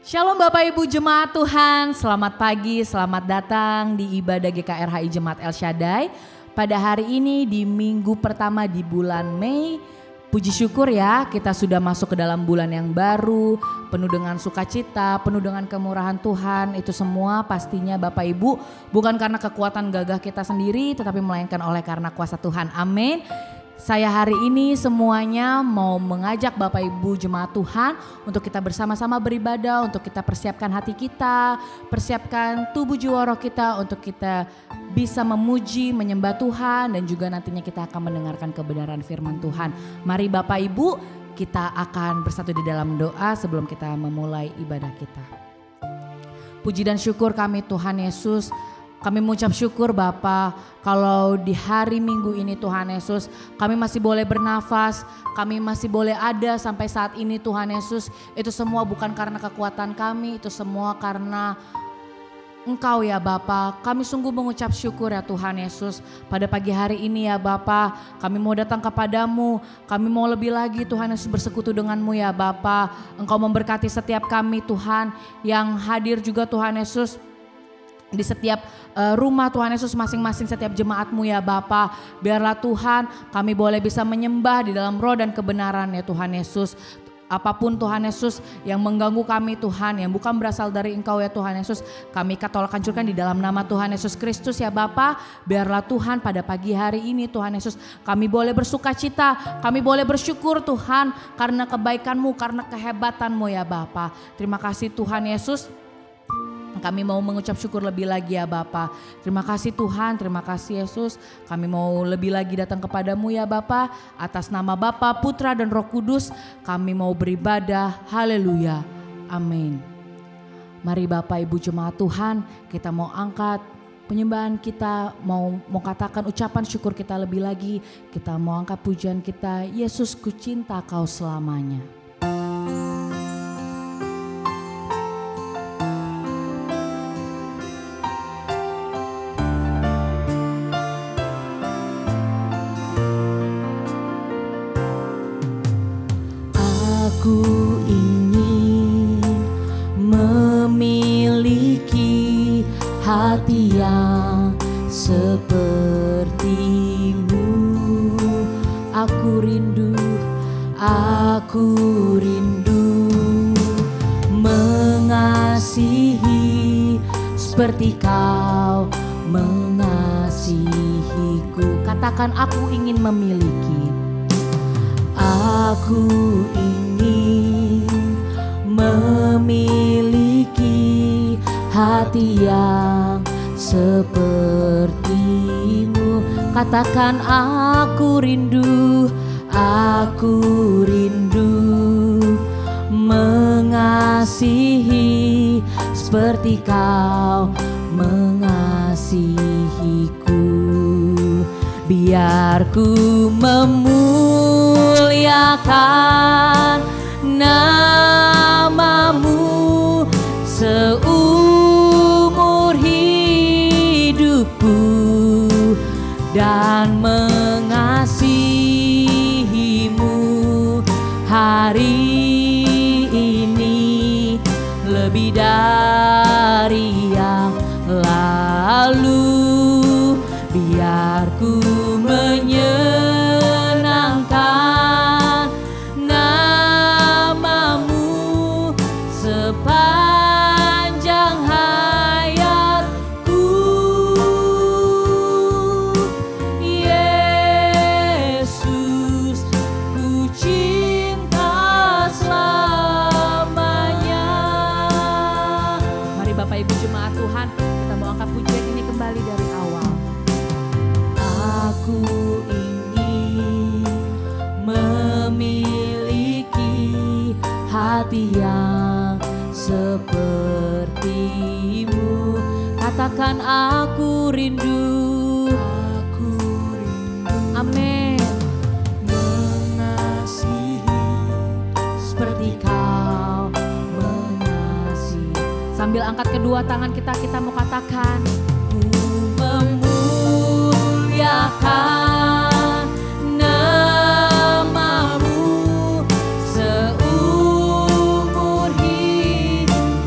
Shalom Bapak Ibu Jemaat Tuhan, selamat pagi, selamat datang di ibadah GKRHI Jemaat El Shaddai. Pada hari ini di minggu pertama di bulan Mei, puji syukur ya kita sudah masuk ke dalam bulan yang baru, penuh dengan sukacita, penuh dengan kemurahan Tuhan. Itu semua pastinya Bapak Ibu bukan karena kekuatan gagah kita sendiri, tetapi melainkan oleh karena kuasa Tuhan. Amin. Saya hari ini semuanya mau mengajak Bapak Ibu Jemaat Tuhan untuk kita bersama-sama beribadah, untuk kita persiapkan hati kita, persiapkan tubuh jiwa roh kita untuk kita bisa memuji, menyembah Tuhan dan juga nantinya kita akan mendengarkan kebenaran firman Tuhan. Mari Bapak Ibu kita akan bersatu di dalam doa sebelum kita memulai ibadah kita. Puji dan syukur kami Tuhan Yesus. Kami mengucap syukur Bapa kalau di hari Minggu ini Tuhan Yesus kami masih boleh bernafas, kami masih boleh ada sampai saat ini Tuhan Yesus. Itu semua bukan karena kekuatan kami, itu semua karena Engkau ya Bapa. Kami sungguh mengucap syukur ya Tuhan Yesus. Pada pagi hari ini ya Bapa, kami mau datang kepadamu. Kami mau lebih lagi Tuhan Yesus bersekutu denganmu ya Bapa. Engkau memberkati setiap kami Tuhan yang hadir juga Tuhan Yesus. Di setiap rumah Tuhan Yesus masing-masing setiap jemaatmu ya Bapa. Biarlah Tuhan kami boleh bisa menyembah di dalam roh dan kebenaran ya Tuhan Yesus. Apapun Tuhan Yesus yang mengganggu kami Tuhan yang bukan berasal dari Engkau ya Tuhan Yesus. Kami tolak hancurkan di dalam nama Tuhan Yesus Kristus ya Bapa. Biarlah Tuhan pada pagi hari ini Tuhan Yesus kami boleh bersuka cita. Kami boleh bersyukur Tuhan karena kebaikan-Mu, karena kehebatan-Mu ya Bapa. Terima kasih Tuhan Yesus. Kami mau mengucap syukur lebih lagi ya Bapa. Terima kasih Tuhan, terima kasih Yesus. Kami mau lebih lagi datang kepadamu ya Bapa. Atas nama Bapa, Putra dan Roh Kudus kami mau beribadah. Haleluya. Amin. Mari Bapak Ibu Jemaat Tuhan, kita mau angkat penyembahan kita, mau katakan ucapan syukur kita lebih lagi. Kita mau angkat pujian kita, Yesus ku cinta kau selamanya. Aku ingin memiliki hati yang seperti-Mu. Aku rindu mengasihi seperti Kau mengasihiku. Katakan aku ingin memiliki. Aku ingin memiliki hati yang seperti-Mu. Katakan aku rindu mengasihi seperti Kau mengasihiku. Biar ku memuliakan nama-Mu seumur hidupku dan mengasihi-Mu hari ini lebih dari yang lalu. Biar ku menyenangkan nama-Mu sepanjang hayatku. Yesus, ku cinta selamanya. Mari Bapak Ibu Jemaat Tuhan, kita mau angkat pujian ini kembali dari awal. Aku ingin memiliki hati yang seperti-Mu. Katakan aku rindu. Amin. Mengasihi seperti Kau mengasihi. Sambil angkat kedua tangan kita mau katakan ku memuliakan nama-Mu seumur hidup.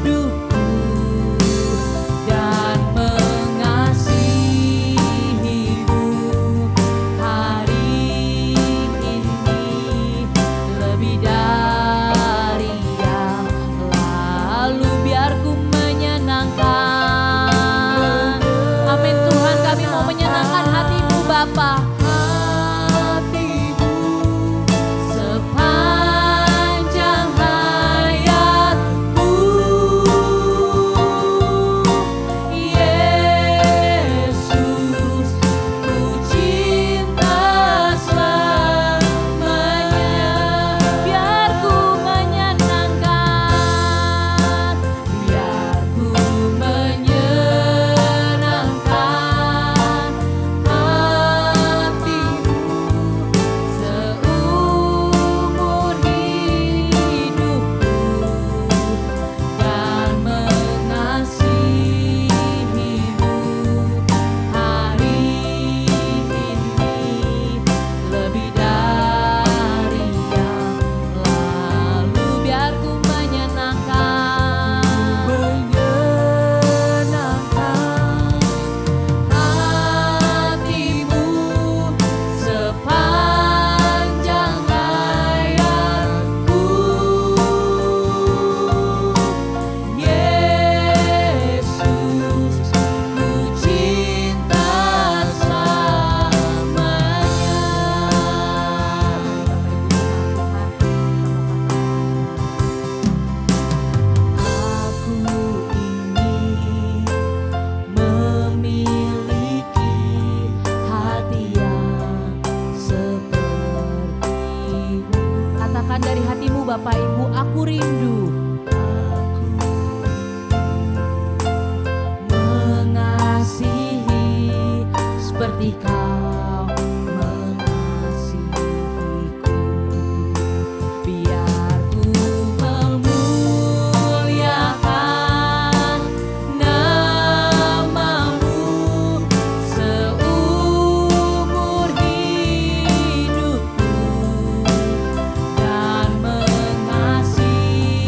Bapak Ibu, aku rindu mengasihi seperti Kau mengasihiku. Biar ku memuliakan nama-Mu seumur hidupku dan mengasihi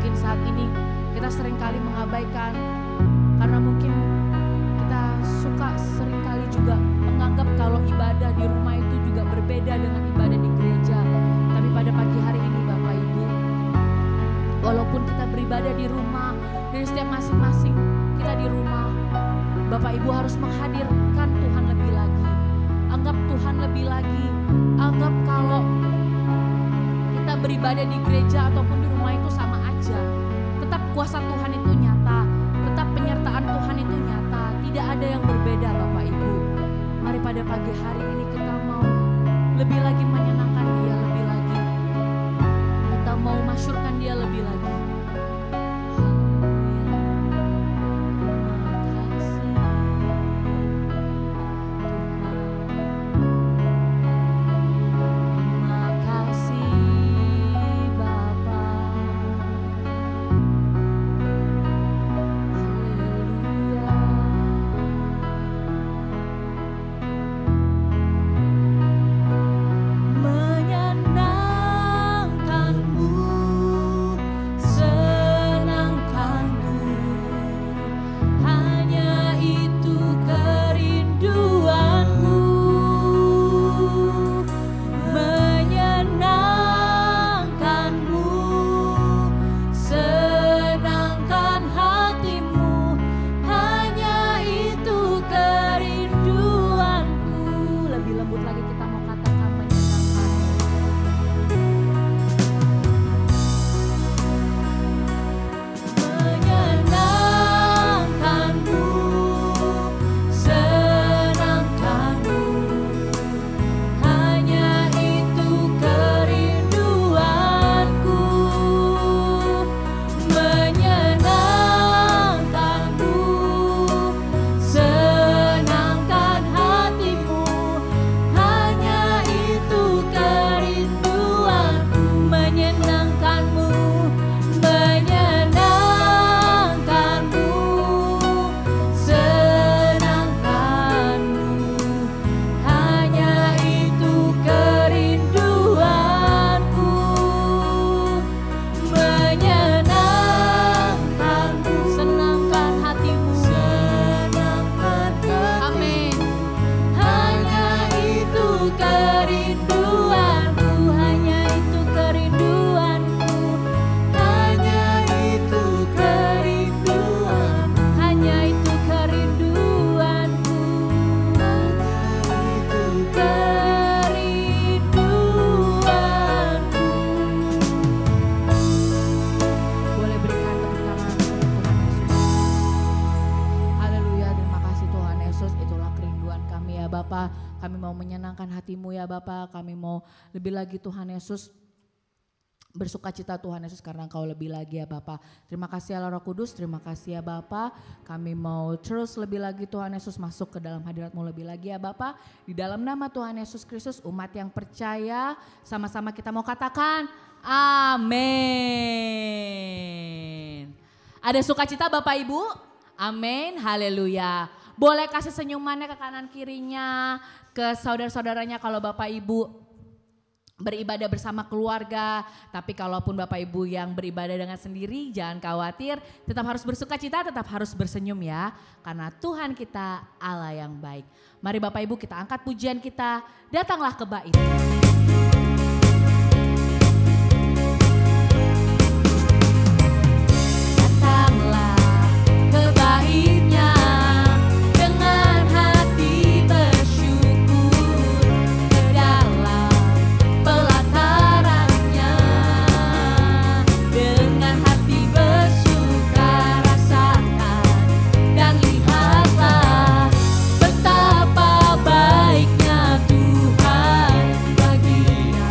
mungkin saat ini kita seringkali mengabaikan, karena mungkin kita suka seringkali juga menganggap kalau ibadah di rumah itu juga berbeda dengan ibadah di gereja. Tapi pada pagi hari ini Bapak Ibu, walaupun kita beribadah di rumah, dari setiap masing-masing kita di rumah, Bapak Ibu harus menghadirkan Tuhan lebih lagi. Anggap Tuhan lebih lagi. Anggap kalau kita beribadah di gereja ataupun di rumah itu sama aja. Tetap kuasa Tuhan itu nyata. Tetap penyertaan Tuhan itu nyata. Tidak ada yang berbeda Bapak Ibu. Mari pada pagi hari ini kita mau lebih lagi menyenangkan Dia lebih lagi. Kita mau masyurkan Dia lebih lagi. Kami mau menyenangkan hati-Mu ya Bapa, kami mau lebih lagi Tuhan Yesus bersuka cita Tuhan Yesus karena Engkau lebih lagi ya Bapa. Terima kasih Allah Roh Kudus, terima kasih ya Bapa. Kami mau terus lebih lagi Tuhan Yesus masuk ke dalam hadirat-Mu lebih lagi ya Bapa. Di dalam nama Tuhan Yesus Kristus, umat yang percaya sama-sama kita mau katakan amin. Ada sukacita Bapak Ibu? Amin, haleluya. Boleh kasih senyumannya ke kanan kirinya, ke saudara-saudaranya kalau Bapak Ibu beribadah bersama keluarga. Tapi kalaupun Bapak Ibu yang beribadah dengan sendiri, jangan khawatir, tetap harus bersuka cita, tetap harus bersenyum ya. Karena Tuhan kita Allah yang baik. Mari Bapak Ibu kita angkat pujian kita, datanglah ke bait. Datanglah ke baitnya. Betapa baiknya Tuhan baginya.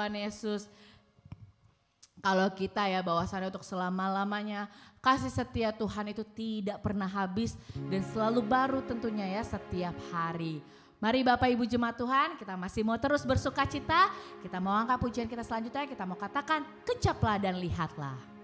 Tuhan Yesus. Kalau kita ya bahwasannya untuk selama-lamanya kasih setia Tuhan itu tidak pernah habis dan selalu baru tentunya ya setiap hari. Mari Bapak Ibu Jemaat Tuhan, kita masih mau terus bersuka cita. Kita mau angkat pujian kita selanjutnya, kita mau katakan kecaplah dan lihatlah.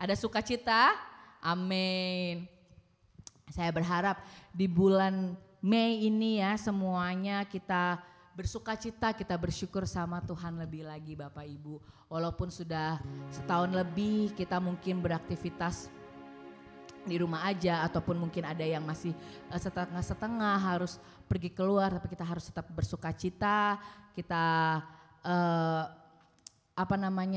Ada sukacita, amin. Saya berharap di bulan Mei ini ya semuanya kita bersukacita, kita bersyukur sama Tuhan lebih lagi Bapak Ibu. Walaupun sudah setahun lebih kita mungkin beraktivitas di rumah aja ataupun mungkin ada yang masih setengah-setengah harus pergi keluar, tapi kita harus tetap bersukacita. Kita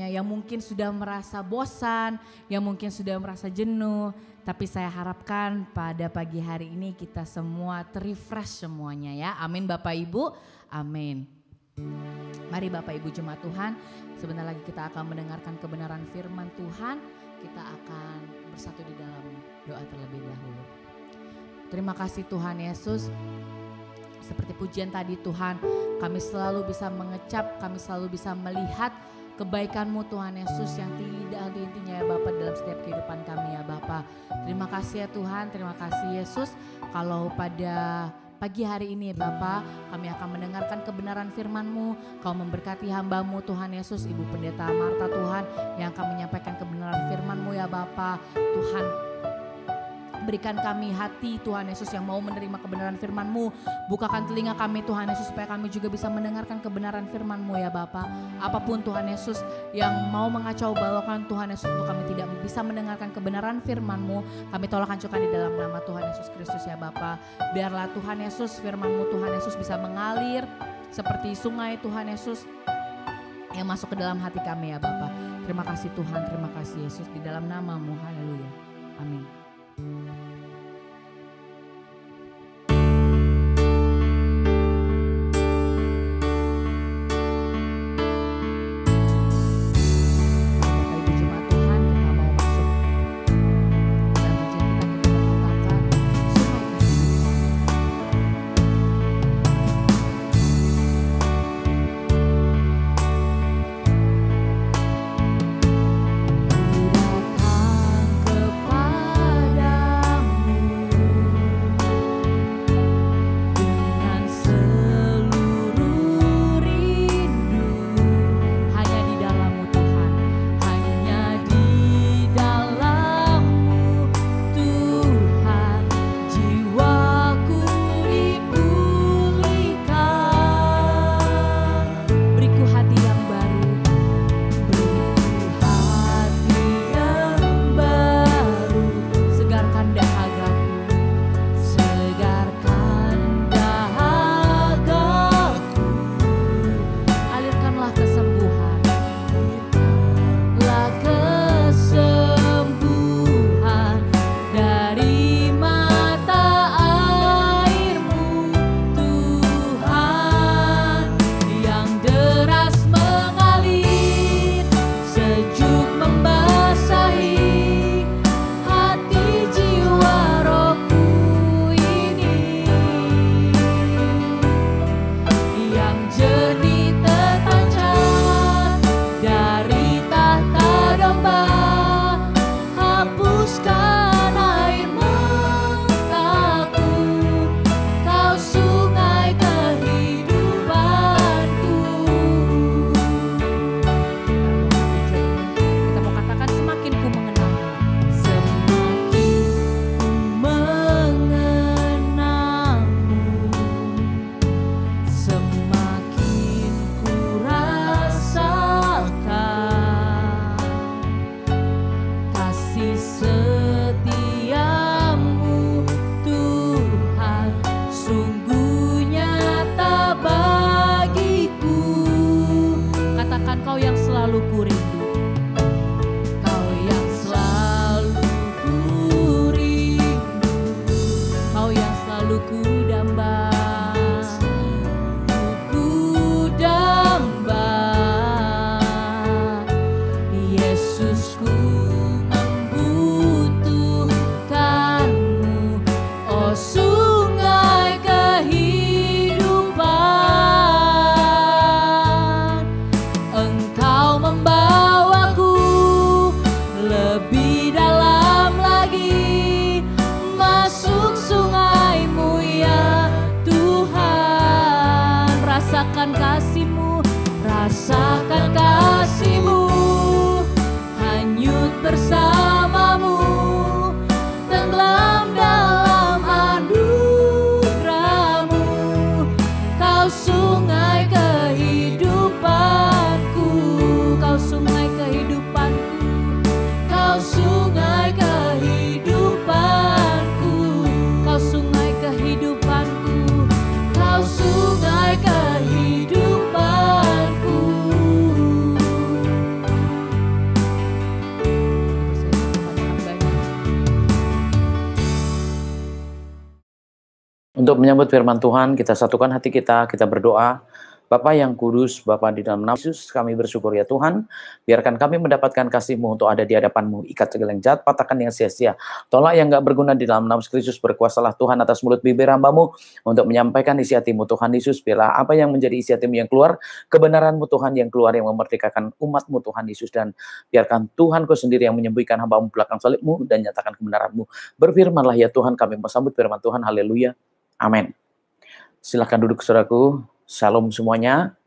yang mungkin sudah merasa bosan, yang mungkin sudah merasa jenuh, tapi saya harapkan pada pagi hari ini kita semua refresh semuanya ya. Amin Bapak Ibu, amin. Mari Bapak Ibu Jemaat Tuhan, sebentar lagi kita akan mendengarkan kebenaran firman Tuhan. Kita akan bersatu di dalam doa terlebih dahulu. Terima kasih Tuhan Yesus. Seperti pujian tadi Tuhan, kami selalu bisa mengecap, kami selalu bisa melihat kebaikan-Mu Tuhan Yesus yang tidak henti-hentinya ya Bapak dalam setiap kehidupan kami ya Bapak. Terima kasih ya Tuhan, terima kasih Yesus. Kalau pada pagi hari ini ya Bapak, kami akan mendengarkan kebenaran firman-Mu. Kau memberkati hamba-Mu Tuhan Yesus, Ibu Pendeta Marta Tuhan yang akan menyampaikan kebenaran firman-Mu ya Bapak. Tuhan, Berikan kami hati Tuhan Yesus yang mau menerima kebenaran firman-Mu. Bukakan telinga kami Tuhan Yesus supaya kami juga bisa mendengarkan kebenaran firman-Mu ya Bapa. Apapun Tuhan Yesus yang mau mengacau bawakan Tuhan Yesus untuk kami tidak bisa mendengarkan kebenaran firman-Mu, kami tolak hancurkan di dalam nama Tuhan Yesus Kristus ya Bapa. Biarlah Tuhan Yesus, firman-Mu Tuhan Yesus bisa mengalir seperti sungai Tuhan Yesus yang masuk ke dalam hati kami ya Bapa. Terima kasih Tuhan, terima kasih Yesus, di dalam nama-Mu. Haleluya. Amin. Untuk menyambut firman Tuhan, kita satukan hati kita berdoa. Bapa yang kudus, Bapa di dalam nama Yesus, kami bersyukur ya Tuhan, biarkan kami mendapatkan kasih-Mu untuk ada di hadapan-Mu, ikat segala yang jahat, patahkan yang sia-sia, tolak yang gak berguna di dalam nama Kristus, berkuasalah Tuhan atas mulut bibir hamba-Mu, untuk menyampaikan isi hati-Mu Tuhan Yesus, biarlah apa yang menjadi isi hati-Mu yang keluar, kebenaran-Mu Tuhan yang keluar, yang memerdekakan umat-Mu Tuhan Yesus, dan biarkan Tuhan Kau sendiri yang menyembuhkan hamba-Mu belakang salib-Mu, dan nyatakan kebenaran-Mu. Berfirmanlah ya Tuhan, kami bersambut firman Tuhan, haleluya. Amin. Silahkan duduk saudaraku. Shalom semuanya.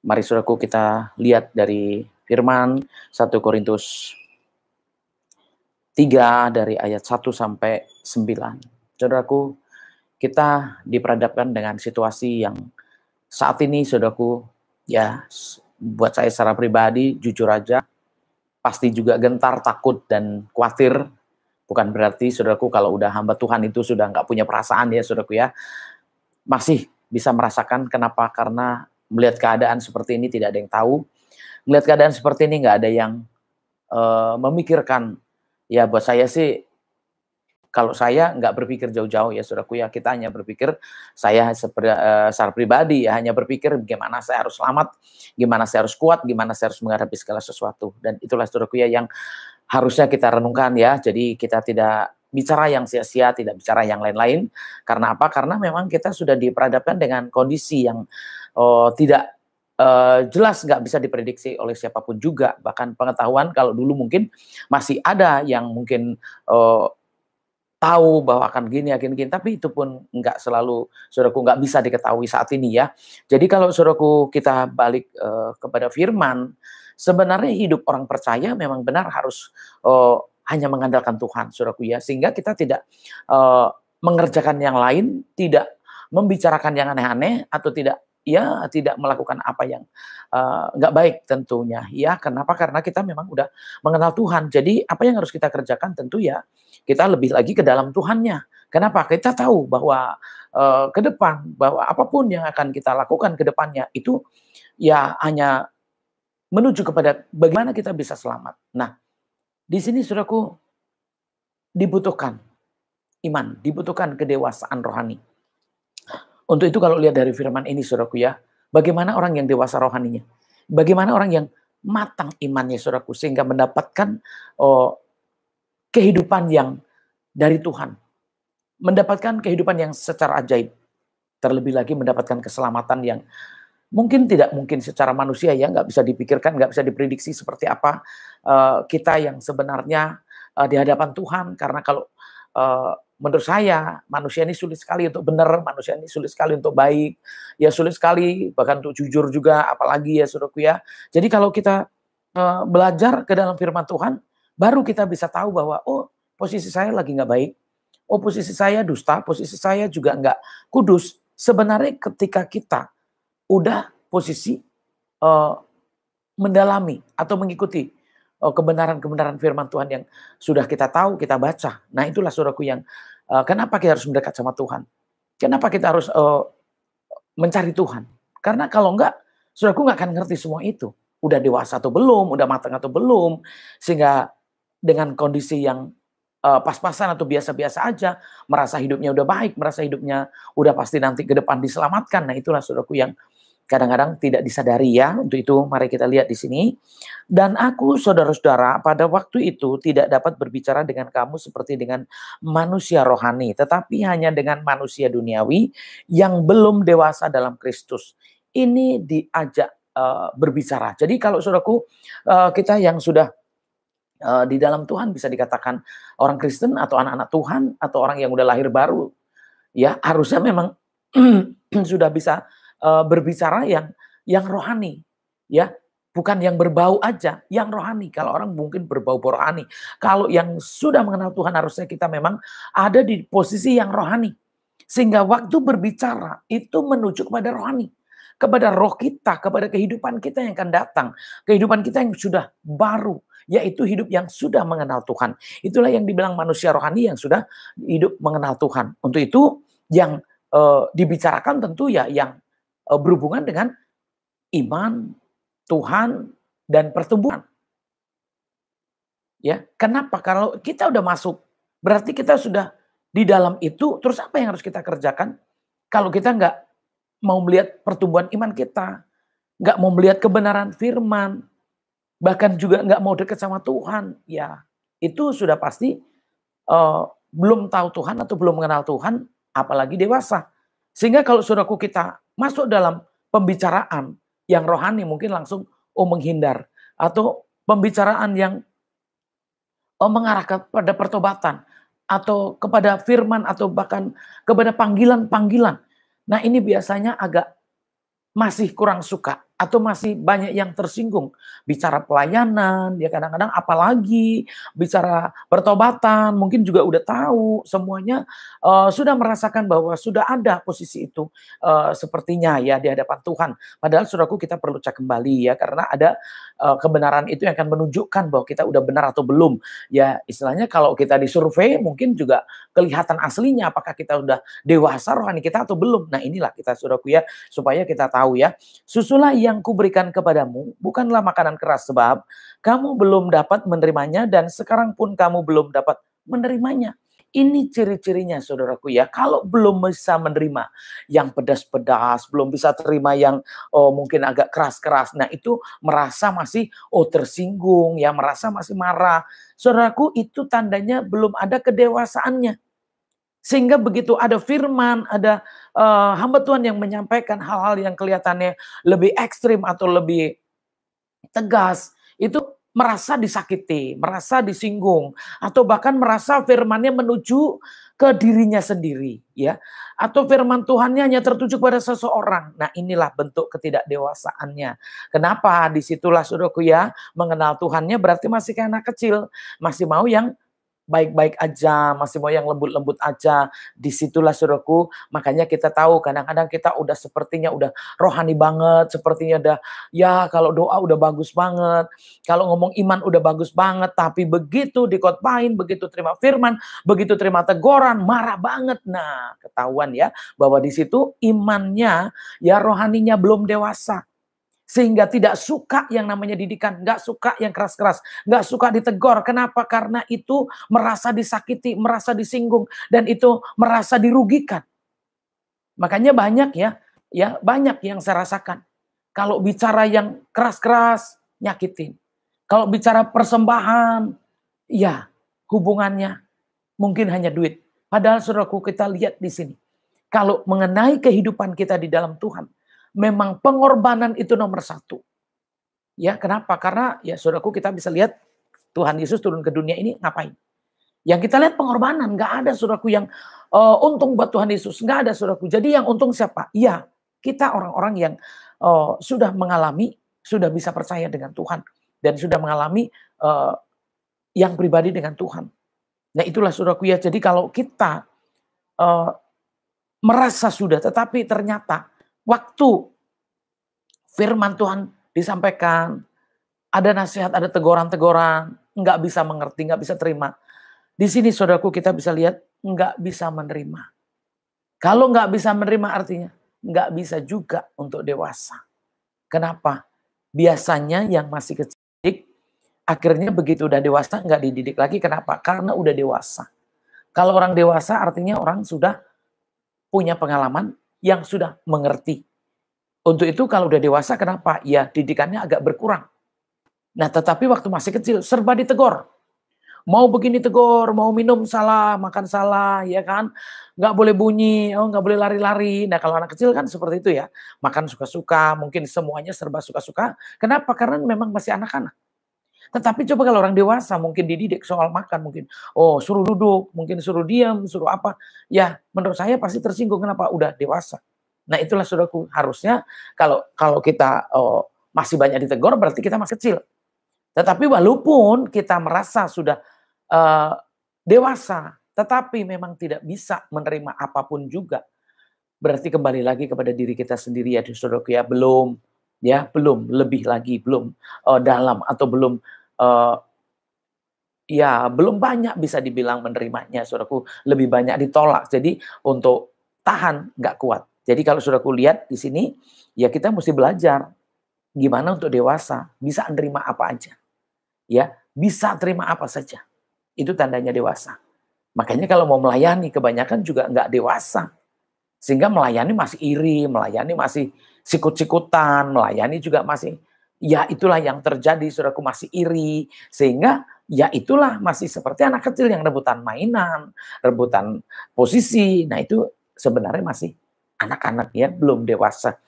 Mari saudaraku kita lihat dari firman 1 Korintus 3 dari ayat 1 sampai 9. Saudaraku, kita diperhadapkan dengan situasi yang saat ini, saudaraku, ya buat saya secara pribadi, jujur aja, pasti juga gentar, takut, dan khawatir. Bukan berarti, saudaraku, kalau udah hamba Tuhan itu sudah nggak punya perasaan ya, saudaraku ya. Masih bisa merasakan. Kenapa? Karena melihat keadaan seperti ini tidak ada yang tahu. Melihat keadaan seperti ini nggak ada yang memikirkan. Ya buat saya sih, kalau saya nggak berpikir jauh-jauh ya saudaraku ya, kita hanya berpikir, saya secara pribadi ya hanya berpikir gimana saya harus selamat, gimana saya harus kuat, gimana saya harus menghadapi segala sesuatu. Dan itulah saudaraku ya yang harusnya kita renungkan ya. Jadi kita tidak bicara yang sia-sia, tidak bicara yang lain-lain. Karena apa? Karena memang kita sudah diperhadapkan dengan kondisi yang tidak jelas, nggak bisa diprediksi oleh siapapun juga. Bahkan pengetahuan kalau dulu mungkin masih ada yang mungkin tahu bahwa akan gini, tapi itu pun nggak selalu, saudaraku, nggak bisa diketahui saat ini ya. Jadi kalau saudaraku kita balik kepada firman, sebenarnya hidup orang percaya memang benar harus hanya mengandalkan Tuhan, saudaraku ya. Sehingga kita tidak mengerjakan yang lain, tidak membicarakan yang aneh-aneh, atau tidak melakukan apa yang nggak baik tentunya ya. Kenapa? Karena kita memang udah mengenal Tuhan. Jadi apa yang harus kita kerjakan tentu ya kita lebih lagi ke dalam Tuhannya. Kenapa? Kita tahu bahwa ke depan, bahwa apapun yang akan kita lakukan ke depannya itu ya hanya menuju kepada bagaimana kita bisa selamat. Nah, di sini saudaraku dibutuhkan iman, dibutuhkan kedewasaan rohani. Untuk itu kalau lihat dari firman ini saudaraku ya, bagaimana orang yang dewasa rohaninya? Bagaimana orang yang matang imannya saudaraku sehingga mendapatkan kehidupan yang dari Tuhan. Mendapatkan kehidupan yang secara ajaib. Terlebih lagi mendapatkan keselamatan yang mungkin tidak mungkin secara manusia ya, nggak bisa dipikirkan, nggak bisa diprediksi seperti apa kita yang sebenarnya di hadapan Tuhan. Karena kalau menurut saya, manusia ini sulit sekali untuk benar, manusia ini sulit sekali untuk baik, ya sulit sekali bahkan untuk jujur juga, apalagi ya saudaraku ya. Jadi kalau kita belajar ke dalam firman Tuhan, baru kita bisa tahu bahwa oh posisi saya lagi nggak baik, oh posisi saya dusta, posisi saya juga nggak kudus. Sebenarnya ketika kita udah posisi mendalami atau mengikuti kebenaran-kebenaran firman Tuhan yang sudah kita tahu, kita baca. Nah itulah saudaraku yang kenapa kita harus mendekat sama Tuhan. Kenapa kita harus mencari Tuhan. Karena kalau enggak, saudaraku nggak akan ngerti semua itu. Udah dewasa atau belum, udah matang atau belum. Sehingga dengan kondisi yang pas-pasan atau biasa-biasa aja, merasa hidupnya udah baik, merasa hidupnya udah pasti nanti ke depan diselamatkan. Nah itulah saudaraku yang kadang-kadang tidak disadari ya. Untuk itu mari kita lihat di sini. Dan aku saudara-saudara pada waktu itu tidak dapat berbicara dengan kamu seperti dengan manusia rohani, tetapi hanya dengan manusia duniawi yang belum dewasa dalam Kristus. Ini diajak berbicara. Jadi kalau saudaraku kita yang sudah di dalam Tuhan bisa dikatakan orang Kristen atau anak-anak Tuhan atau orang yang udah lahir baru, ya harusnya memang sudah bisa berbicara yang rohani, ya bukan yang berbau aja, yang rohani. Kalau orang mungkin berbau rohani, kalau yang sudah mengenal Tuhan harusnya kita memang ada di posisi yang rohani, sehingga waktu berbicara itu menuju kepada rohani, kepada roh kita, kepada kehidupan kita yang akan datang, kehidupan kita yang sudah baru, yaitu hidup yang sudah mengenal Tuhan. Itulah yang dibilang manusia rohani yang sudah hidup mengenal Tuhan. Untuk itu yang dibicarakan tentu ya yang berhubungan dengan iman, Tuhan, dan pertumbuhan. Ya, kenapa? Kalau kita udah masuk, berarti kita sudah di dalam itu. Terus apa yang harus kita kerjakan? Kalau kita nggak mau melihat pertumbuhan iman kita, nggak mau melihat kebenaran firman, bahkan juga nggak mau dekat sama Tuhan, ya itu sudah pasti belum tahu Tuhan atau belum mengenal Tuhan, apalagi dewasa. Sehingga kalau saudaraku kita masuk dalam pembicaraan yang rohani mungkin langsung menghindar. Atau pembicaraan yang mengarah kepada pertobatan. Atau kepada firman atau bahkan kepada panggilan-panggilan. Nah ini biasanya agak masih kurang suka Atau masih banyak yang tersinggung? Bicara pelayanan, ya kadang-kadang apalagi bicara pertobatan, mungkin juga udah tahu semuanya, sudah merasakan bahwa sudah ada posisi itu, sepertinya ya di hadapan Tuhan. Padahal saudaraku kita perlu cek kembali ya, karena ada kebenaran itu yang akan menunjukkan bahwa kita udah benar atau belum. Ya istilahnya kalau kita disurvei mungkin juga kelihatan aslinya apakah kita udah dewasa rohani kita atau belum. Nah inilah kita saudaraku ya, supaya kita tahu ya, susulah yang kuberikan kepadamu bukanlah makanan keras, sebab kamu belum dapat menerimanya dan sekarang pun kamu belum dapat menerimanya. Ini ciri-cirinya saudaraku ya, kalau belum bisa menerima yang pedas-pedas, belum bisa terima yang mungkin agak keras-keras, nah itu merasa masih tersinggung ya, merasa masih marah. Saudaraku, itu tandanya belum ada kedewasaannya. Sehingga begitu ada firman, ada hamba Tuhan yang menyampaikan hal-hal yang kelihatannya lebih ekstrim atau lebih tegas, itu merasa disakiti, merasa disinggung, atau bahkan merasa firmannya menuju ke dirinya sendiri, ya, atau firman Tuhannya hanya tertuju pada seseorang. Nah, inilah bentuk ketidakdewasaannya. Kenapa? Disitulah saudaraku ya, mengenal Tuhannya berarti masih kayak anak kecil, masih mau yang baik-baik aja, masih mau yang lembut-lembut aja. Disitulah saudaraku, makanya kita tahu kadang-kadang kita udah sepertinya udah rohani banget, sepertinya udah ya kalau doa udah bagus banget, kalau ngomong iman udah bagus banget, tapi begitu dikotbahin, begitu terima firman, begitu terima teguran, marah banget. Nah, ketahuan ya bahwa di situ imannya ya rohaninya belum dewasa. Sehingga tidak suka yang namanya didikan, nggak suka yang keras-keras, nggak suka ditegur. Kenapa? Karena itu merasa disakiti, merasa disinggung, dan itu merasa dirugikan. Makanya banyak ya banyak yang saya rasakan. Kalau bicara yang keras-keras, nyakitin. Kalau bicara persembahan, ya hubungannya mungkin hanya duit. Padahal saudaraku kita lihat di sini. Kalau mengenai kehidupan kita di dalam Tuhan, memang pengorbanan itu nomor satu. Ya, kenapa? Karena ya saudaraku kita bisa lihat Tuhan Yesus turun ke dunia ini ngapain? Yang kita lihat pengorbanan, nggak ada saudaraku yang untung buat Tuhan Yesus, nggak ada saudaraku. Jadi yang untung siapa? Iya, kita orang-orang yang sudah mengalami, sudah bisa percaya dengan Tuhan dan sudah mengalami yang pribadi dengan Tuhan. Nah itulah saudaraku ya. Jadi kalau kita merasa sudah, tetapi ternyata waktu firman Tuhan disampaikan, ada nasihat, ada teguran-teguran, nggak bisa mengerti, nggak bisa terima. Di sini saudaraku kita bisa lihat nggak bisa menerima. Kalau nggak bisa menerima artinya nggak bisa juga untuk dewasa. Kenapa? Biasanya yang masih kecil, akhirnya begitu udah dewasa nggak dididik lagi. Kenapa? Karena udah dewasa. Kalau orang dewasa artinya orang sudah punya pengalaman, yang sudah mengerti. Untuk itu kalau udah dewasa kenapa? Ya didikannya agak berkurang. Nah tetapi waktu masih kecil serba ditegur. Mau begini tegur, mau minum salah, makan salah, ya kan? Nggak boleh bunyi, nggak boleh lari-lari. Nah kalau anak kecil kan seperti itu ya. Makan suka-suka, mungkin semuanya serba suka-suka. Kenapa? Karena memang masih anak-anak. Tetapi coba kalau orang dewasa mungkin dididik soal makan, mungkin suruh duduk, mungkin suruh diam, suruh apa. Ya menurut saya pasti tersinggung. Kenapa? Udah dewasa. Nah itulah saudaraku, harusnya kalau kita masih banyak ditegur berarti kita masih kecil. Tetapi walaupun kita merasa sudah dewasa, tetapi memang tidak bisa menerima apapun juga. Berarti kembali lagi kepada diri kita sendiri ya saudaraku ya, belum lebih lagi, belum dalam atau belum belum banyak bisa dibilang menerimanya saudaraku, lebih banyak ditolak. Jadi untuk tahan nggak kuat. Jadi kalau saudaraku lihat di sini, ya kita mesti belajar gimana untuk dewasa, bisa menerima apa aja. Ya, bisa terima apa saja. Itu tandanya dewasa. Makanya kalau mau melayani kebanyakan juga nggak dewasa. Sehingga melayani masih iri, melayani masih sikut-sikutan, melayani juga masih, ya itulah yang terjadi, saudaraku, masih iri. Sehingga ya itulah masih seperti anak kecil yang rebutan mainan, rebutan posisi. Nah itu sebenarnya masih anak-anak ya, belum dewasa.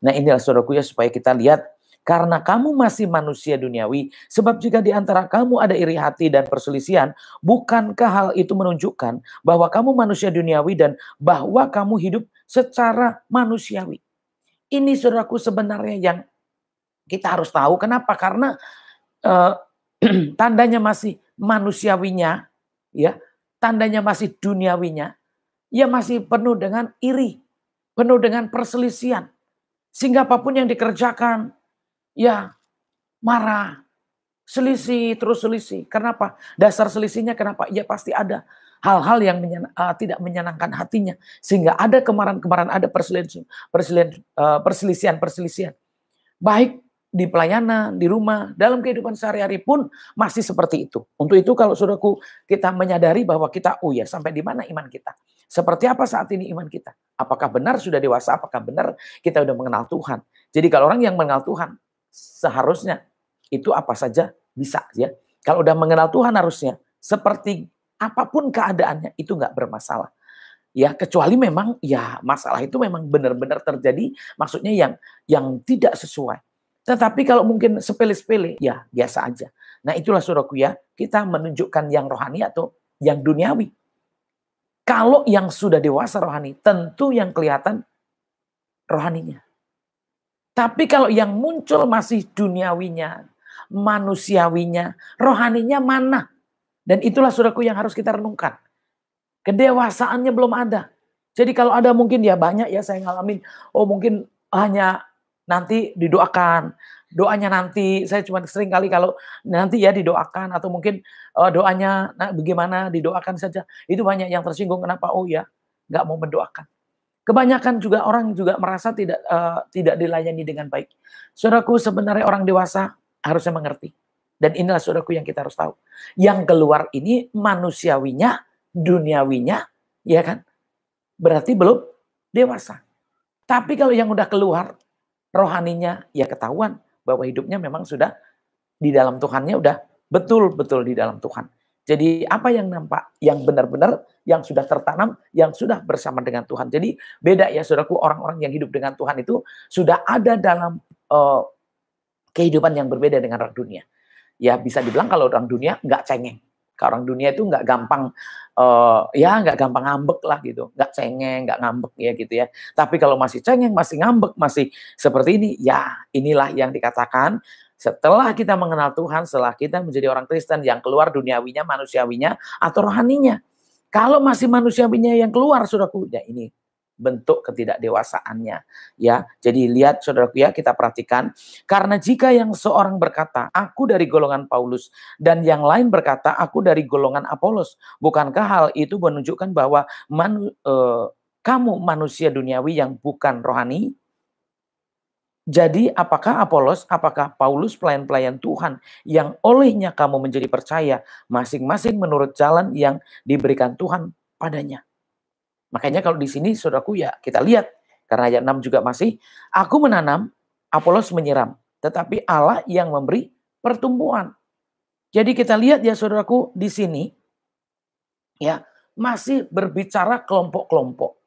Nah inilah saudaraku ya, supaya kita lihat, karena kamu masih manusia duniawi, sebab jika di antara kamu ada iri hati dan perselisihan, bukankah hal itu menunjukkan bahwa kamu manusia duniawi dan bahwa kamu hidup secara manusiawi? Ini saudaraku sebenarnya yang Kita harus tahu kenapa, karena tandanya masih manusiawinya, ya, tandanya masih duniawinya, ya masih penuh dengan iri, penuh dengan perselisihan. Sehingga apapun yang dikerjakan, ya marah, selisih, terus selisih. Kenapa? Dasar selisihnya kenapa? Ya pasti ada hal-hal yang tidak menyenangkan hatinya. Sehingga ada kemarahan-kemarahan, ada perselisihan. Baik di pelayanan, di rumah, dalam kehidupan sehari-hari pun masih seperti itu. Untuk itu kalau saudaraku kita menyadari bahwa kita, oh ya, sampai di mana iman kita? Seperti apa saat ini iman kita? Apakah benar sudah dewasa? Apakah benar kita sudah mengenal Tuhan? Jadi kalau orang yang mengenal Tuhan, seharusnya itu apa saja bisa ya. Kalau udah mengenal Tuhan harusnya seperti apapun keadaannya itu nggak bermasalah. Ya, kecuali memang ya masalah itu memang benar-benar terjadi, maksudnya yang tidak sesuai. Tetapi kalau mungkin sepele-sepele, ya biasa aja. Nah itulah saudaraku ya, kita menunjukkan yang rohani atau yang duniawi. Kalau yang sudah dewasa rohani, tentu yang kelihatan rohaninya. Tapi kalau yang muncul masih duniawinya, manusiawinya, rohaninya mana? Dan itulah saudaraku yang harus kita renungkan. Kedewasaannya belum ada. Jadi kalau ada mungkin ya banyak ya saya ngalamin, oh mungkin hanya nanti didoakan, doanya nanti, saya cuma sering kali kalau nanti ya didoakan, atau mungkin doanya bagaimana didoakan saja. Itu banyak yang tersinggung, kenapa? Oh ya, nggak mau mendoakan. Kebanyakan juga orang juga merasa tidak dilayani dengan baik. Saudaraku, sebenarnya orang dewasa harusnya mengerti. Dan inilah saudaraku yang kita harus tahu. Yang keluar ini manusiawinya, duniawinya, ya kan? Berarti belum dewasa. Tapi kalau yang udah keluar, rohaninya ya ketahuan bahwa hidupnya memang sudah di dalam Tuhannya, udah betul-betul di dalam Tuhan. Jadi apa yang nampak, yang benar-benar, yang sudah tertanam, yang sudah bersama dengan Tuhan. Jadi beda ya saudaraku, orang-orang yang hidup dengan Tuhan itu sudah ada dalam kehidupan yang berbeda dengan orang dunia. Ya bisa dibilang kalau orang dunia nggak cengeng. Kalau orang dunia itu nggak gampang, nggak gampang ngambek lah gitu, nggak cengeng, nggak ngambek ya gitu ya. Tapi kalau masih cengeng, masih ngambek, masih seperti ini, ya inilah yang dikatakan setelah kita mengenal Tuhan, setelah kita menjadi orang Kristen yang keluar duniawinya, manusiawinya, atau rohaninya. Kalau masih manusiawinya yang keluar, saudaraku, ya ini bentuk ketidakdewasaannya ya. Jadi lihat saudaraku ya, kita perhatikan, karena jika yang seorang berkata aku dari golongan Paulus dan yang lain berkata aku dari golongan Apolos, bukankah hal itu menunjukkan bahwa kamu manusia duniawi yang bukan rohani? Jadi apakah Apolos, apakah Paulus pelayan-pelayan Tuhan yang olehnya kamu menjadi percaya, masing-masing menurut jalan yang diberikan Tuhan padanya? Makanya kalau di sini saudaraku ya kita lihat, karena ayat 6 juga masih, aku menanam, Apolos menyiram, tetapi Allah yang memberi pertumbuhan. Jadi kita lihat ya saudaraku di sini ya masih berbicara kelompok-kelompok.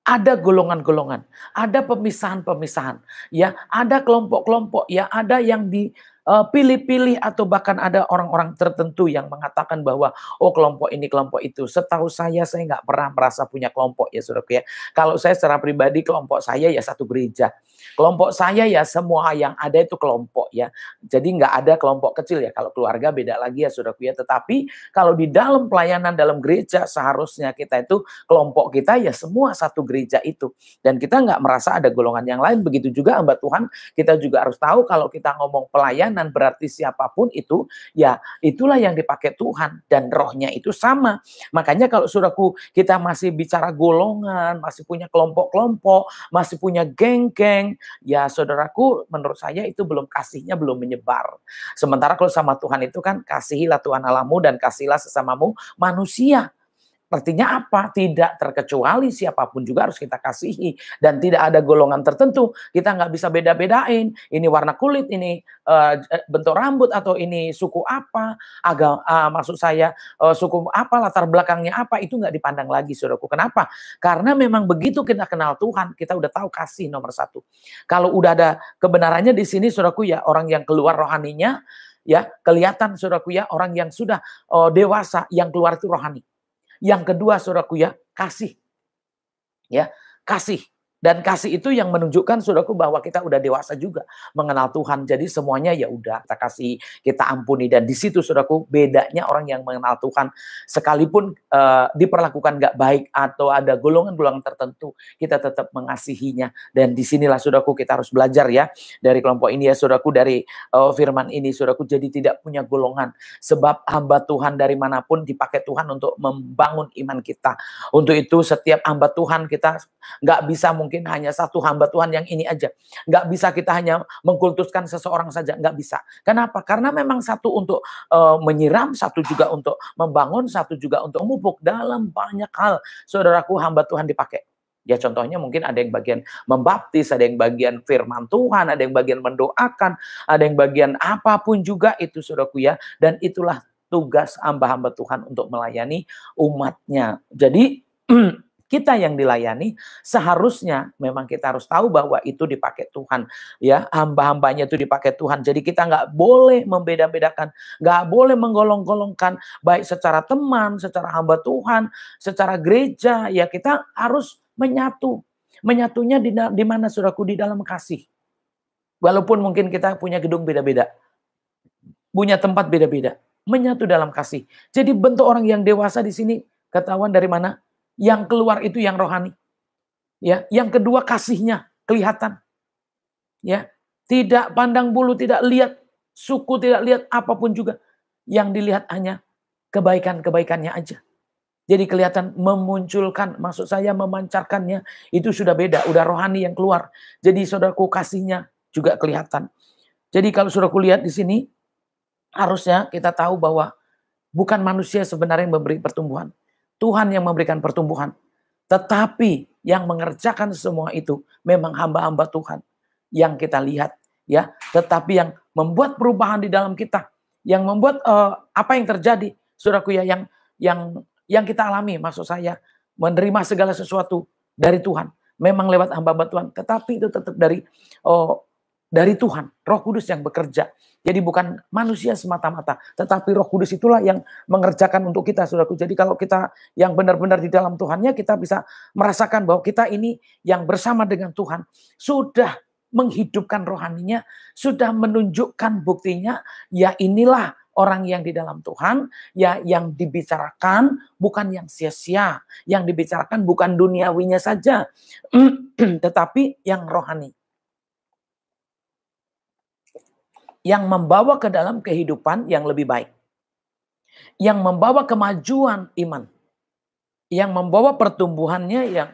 Ada golongan-golongan, ada pemisahan-pemisahan, ya, ada kelompok-kelompok, ya, ada yang dipilih-pilih atau bahkan ada orang-orang tertentu yang mengatakan bahwa oh kelompok ini kelompok itu. Setahu saya nggak pernah merasa punya kelompok ya saudaraku ya. Kalau saya secara pribadi kelompok saya ya satu gereja. Kelompok saya ya semua yang ada itu kelompok ya. Jadi nggak ada kelompok kecil ya. Kalau keluarga beda lagi ya saudaraku ya. Tetapi kalau di dalam pelayanan dalam gereja seharusnya kita itu kelompok kita ya semua satu gereja itu. Dan kita nggak merasa ada golongan yang lain. Begitu juga hamba Tuhan, kita juga harus tahu kalau kita ngomong pelayanan berarti siapapun itu, ya itulah yang dipakai Tuhan. Dan rohnya itu sama. Makanya kalau saudaraku kita masih bicara golongan, masih punya kelompok-kelompok, masih punya geng-geng, ya saudaraku menurut saya itu belum kasihnya belum menyebar. Sementara kalau sama Tuhan itu kan kasihilah Tuhan Allahmu dan kasihilah sesamamu manusia. Artinya apa? Tidak terkecuali siapapun juga harus kita kasihi. Dan tidak ada golongan tertentu. Kita nggak bisa beda-bedain. Ini warna kulit, ini bentuk rambut, atau ini suku apa. Maksud saya suku apa, latar belakangnya apa. Itu nggak dipandang lagi saudaraku. Kenapa? Karena memang begitu kita kenal Tuhan, kita udah tahu kasih nomor satu. Kalau udah ada kebenarannya di sini saudaraku ya, orang yang keluar rohaninya, ya kelihatan saudaraku ya, orang yang sudah dewasa, yang keluar itu rohani. Yang kedua saudaraku ya, kasih. Ya, kasih. Dan kasih itu yang menunjukkan saudaraku bahwa kita udah dewasa juga mengenal Tuhan. Jadi semuanya ya udah kita kasih, kita ampuni. Dan di situ saudaraku bedanya orang yang mengenal Tuhan. Sekalipun diperlakukan gak baik atau ada golongan-golongan tertentu, kita tetap mengasihinya. Dan disinilah saudaraku kita harus belajar ya dari kelompok ini ya saudaraku, dari firman ini saudaraku. Jadi tidak punya golongan. Sebab hamba Tuhan dari manapun dipakai Tuhan untuk membangun iman kita. Untuk itu setiap hamba Tuhan kita gak bisa mungkin hanya satu hamba Tuhan yang ini aja. Nggak bisa kita hanya mengkultuskan seseorang saja. Nggak bisa. Kenapa? Karena memang satu untuk menyiram, satu juga untuk membangun, satu juga untuk memupuk. Dalam banyak hal, saudaraku, hamba Tuhan dipakai. Ya contohnya mungkin ada yang bagian membaptis, ada yang bagian firman Tuhan, ada yang bagian mendoakan, ada yang bagian apapun juga itu saudaraku ya. Dan itulah tugas hamba-hamba Tuhan untuk melayani umatnya. Jadi kita yang dilayani seharusnya memang kita harus tahu bahwa itu dipakai Tuhan ya, hamba-hambanya itu dipakai Tuhan. Jadi kita nggak boleh membeda-bedakan, nggak boleh menggolong-golongkan, baik secara teman, secara hamba Tuhan, secara gereja ya, kita harus menyatu. Menyatunya di mana saudaraku? Di dalam kasih. Walaupun mungkin kita punya gedung beda-beda, punya tempat beda-beda, menyatu dalam kasih. Jadi bentuk orang yang dewasa di sini ketahuan dari mana? Yang keluar itu yang rohani. Ya, yang kedua kasihnya kelihatan. Ya, tidak pandang bulu, tidak lihat suku, tidak lihat apapun juga. Yang dilihat hanya kebaikan-kebaikannya aja. Jadi kelihatan memunculkan, maksud saya memancarkannya, itu sudah beda, udah rohani yang keluar. Jadi saudaraku kasihnya juga kelihatan. Jadi kalau saudaraku lihat di sini, harusnya kita tahu bahwa bukan manusia sebenarnya yang memberi pertumbuhan. Tuhan yang memberikan pertumbuhan. Tetapi yang mengerjakan semua itu memang hamba-hamba Tuhan yang kita lihat ya, tetapi yang membuat perubahan di dalam kita, yang membuat apa yang terjadi saudaraku ya, yang kita alami, maksud saya menerima segala sesuatu dari Tuhan memang lewat hamba-hamba Tuhan, tetapi itu tetap dari Tuhan, Roh Kudus yang bekerja. Jadi bukan manusia semata-mata, tetapi Roh Kudus itulah yang mengerjakan untuk kita, saudaraku. Jadi kalau kita yang benar-benar di dalam Tuhannya, kita bisa merasakan bahwa kita ini yang bersama dengan Tuhan sudah menghidupkan rohaninya, sudah menunjukkan buktinya, ya inilah orang yang di dalam Tuhan, ya yang dibicarakan bukan yang sia-sia, yang dibicarakan bukan duniawinya saja, tetapi yang rohani. Yang membawa ke dalam kehidupan yang lebih baik. Yang membawa kemajuan iman. Yang membawa pertumbuhannya yang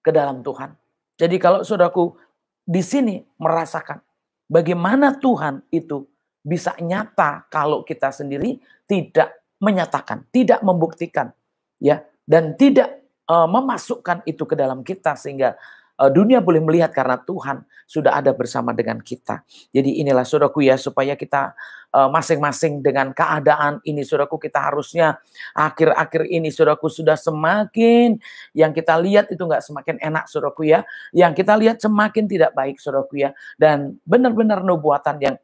ke dalam Tuhan. Jadi kalau saudaraku di sini merasakan bagaimana Tuhan itu bisa nyata kalau kita sendiri tidak menyatakan, tidak membuktikan, ya, dan tidak memasukkan itu ke dalam kita sehingga dunia boleh melihat karena Tuhan sudah ada bersama dengan kita. Jadi inilah saudaraku ya, supaya kita masing-masing dengan keadaan ini saudaraku, kita harusnya akhir-akhir ini saudaraku sudah semakin, yang kita lihat itu nggak semakin enak saudaraku ya, yang kita lihat semakin tidak baik saudaraku ya, dan benar-benar nubuatan yang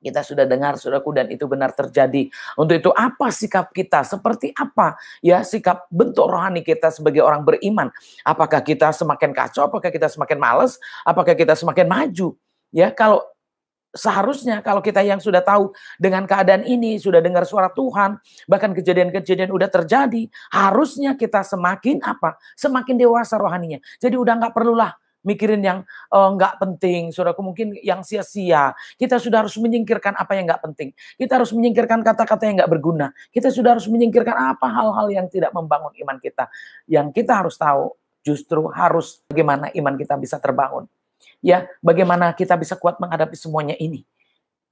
kita sudah dengar saudaraku, dan itu benar terjadi. Untuk itu apa sikap kita? Seperti apa ya sikap bentuk rohani kita sebagai orang beriman? Apakah kita semakin kacau? Apakah kita semakin malas? Apakah kita semakin maju? Ya, kalau seharusnya kalau kita yang sudah tahu dengan keadaan ini, sudah dengar suara Tuhan, bahkan kejadian-kejadian udah terjadi, harusnya kita semakin apa? Semakin dewasa rohaninya. Jadi udah nggak perlulah mikirin yang nggak penting, saudaraku, mungkin yang sia-sia. Kita sudah harus menyingkirkan apa yang nggak penting. Kita harus menyingkirkan kata-kata yang nggak berguna. Kita sudah harus menyingkirkan apa hal-hal yang tidak membangun iman kita. Yang kita harus tahu justru harus bagaimana iman kita bisa terbangun. Ya, bagaimana kita bisa kuat menghadapi semuanya ini.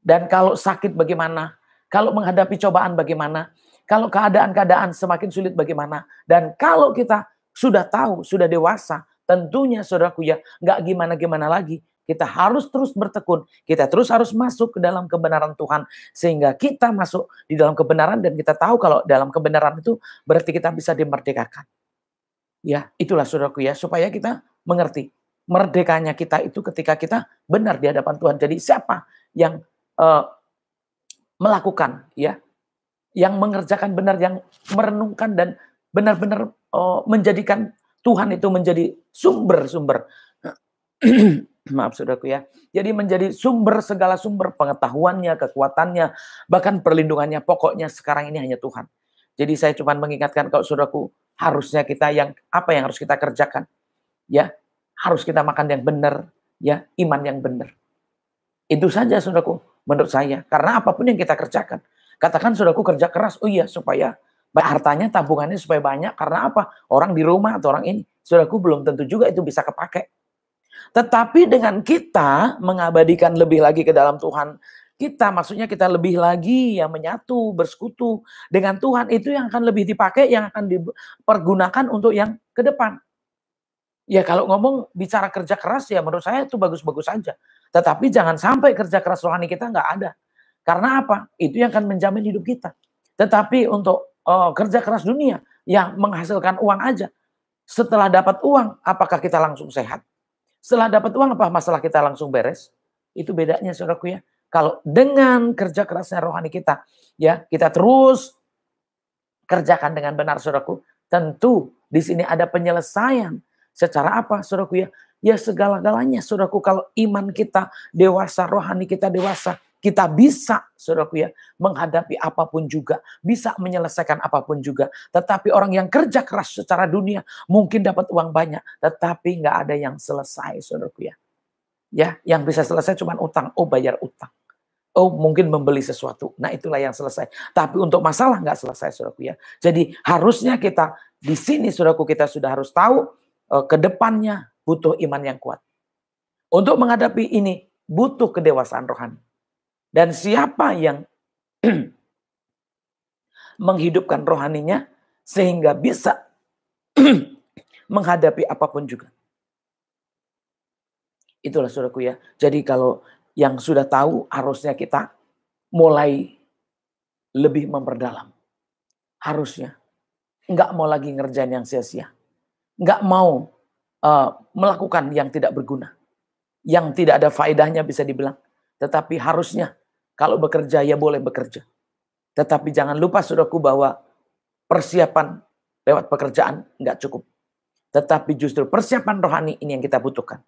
Dan kalau sakit bagaimana? Kalau menghadapi cobaan bagaimana? Kalau keadaan-keadaan semakin sulit bagaimana? Dan kalau kita sudah tahu, sudah dewasa, tentunya saudaraku ya, nggak gimana-gimana lagi. Kita harus terus bertekun. Kita terus harus masuk ke dalam kebenaran Tuhan. Sehingga kita masuk di dalam kebenaran dan kita tahu kalau dalam kebenaran itu berarti kita bisa dimerdekakan. Ya, itulah saudaraku ya, supaya kita mengerti. Merdekanya kita itu ketika kita benar di hadapan Tuhan. Jadi siapa yang melakukan ya, yang mengerjakan benar, yang merenungkan dan benar-benar menjadikan Tuhan itu menjadi sumber-sumber maaf saudaraku ya. Jadi menjadi sumber segala sumber pengetahuannya, kekuatannya, bahkan perlindungannya. Pokoknya sekarang ini hanya Tuhan. Jadi saya cuma mengingatkan kalau saudaraku, harusnya kita apa yang harus kita kerjakan? Ya, harus kita makan yang benar, ya, iman yang benar. Itu saja saudaraku, menurut saya. Karena apapun yang kita kerjakan, katakan saudaraku kerja keras, oh iya supaya hartanya, tabungannya supaya banyak. Karena apa? Orang di rumah atau orang ini, saudaraku belum tentu juga itu bisa kepakai. Tetapi dengan kita mengabadikan lebih lagi ke dalam Tuhan kita, maksudnya kita lebih lagi yang menyatu, bersekutu dengan Tuhan, itu yang akan lebih dipakai, yang akan dipergunakan untuk yang ke depan. Ya kalau ngomong bicara kerja keras ya menurut saya itu bagus-bagus saja. Tetapi jangan sampai kerja keras rohani kita nggak ada. Karena apa? Itu yang akan menjamin hidup kita. Tetapi untuk kerja keras dunia yang menghasilkan uang aja, setelah dapat uang, apakah kita langsung sehat? Setelah dapat uang, apa masalah kita langsung beres? Itu bedanya saudaraku ya. Kalau dengan kerja kerasnya rohani kita, ya kita terus kerjakan dengan benar saudaraku, tentu di sini ada penyelesaian. Secara apa saudaraku ya? Ya segala-galanya saudaraku, kalau iman kita dewasa, rohani kita dewasa, kita bisa saudaraku ya menghadapi apapun juga, bisa menyelesaikan apapun juga. Tetapi orang yang kerja keras secara dunia mungkin dapat uang banyak, tetapi nggak ada yang selesai saudaraku ya. Ya, yang bisa selesai cuma utang, bayar utang. Mungkin membeli sesuatu. Nah, itulah yang selesai. Tapi untuk masalah nggak selesai saudaraku ya. Jadi harusnya kita di sini saudaraku, kita sudah harus tahu ke depannya butuh iman yang kuat. Untuk menghadapi ini butuh kedewasaan rohani. Dan siapa yang menghidupkan rohaninya sehingga bisa menghadapi apapun juga. Itulah saudaraku ya. Jadi kalau yang sudah tahu, harusnya kita mulai lebih memperdalam. Harusnya. Nggak mau lagi ngerjain yang sia-sia. Nggak mau melakukan yang tidak berguna. Yang tidak ada faedahnya bisa dibilang. Tetapi harusnya kalau bekerja ya boleh bekerja. Tetapi jangan lupa saudaraku bahwa persiapan lewat pekerjaan nggak cukup. Tetapi justru persiapan rohani ini yang kita butuhkan.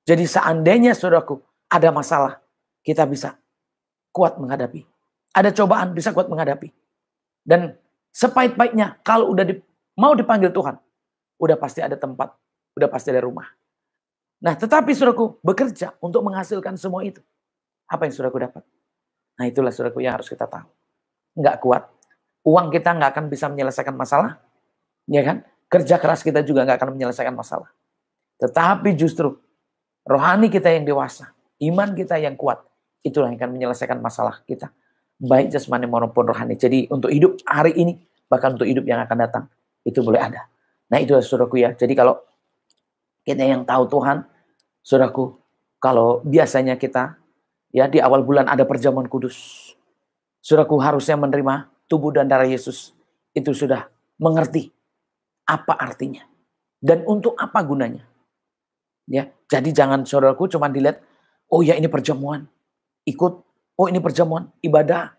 Jadi seandainya saudaraku ada masalah, kita bisa kuat menghadapi. Ada cobaan, bisa kuat menghadapi. Dan sepahit-pahitnya kalau udah mau dipanggil Tuhan, udah pasti ada tempat, udah pasti ada rumah. Nah tetapi saudaraku bekerja untuk menghasilkan semua itu. Apa yang saudaraku dapat? Nah itulah saudaraku yang harus kita tahu. Nggak kuat. Uang kita nggak akan bisa menyelesaikan masalah. Ya kan? Kerja keras kita juga nggak akan menyelesaikan masalah. Tetapi justru rohani kita yang dewasa, iman kita yang kuat, itulah yang akan menyelesaikan masalah kita. Baik jasmani maupun rohani. Jadi untuk hidup hari ini, bahkan untuk hidup yang akan datang, itu boleh ada. Nah itu saudaraku ya. Jadi kalau kita yang tahu Tuhan, saudaraku, kalau biasanya kita ya di awal bulan ada perjamuan kudus. Saudaraku harusnya menerima tubuh dan darah Yesus. Itu sudah mengerti apa artinya. Dan untuk apa gunanya. Ya, jadi jangan saudaraku cuma dilihat, oh ya ini perjamuan. Ikut, oh ini perjamuan, ibadah.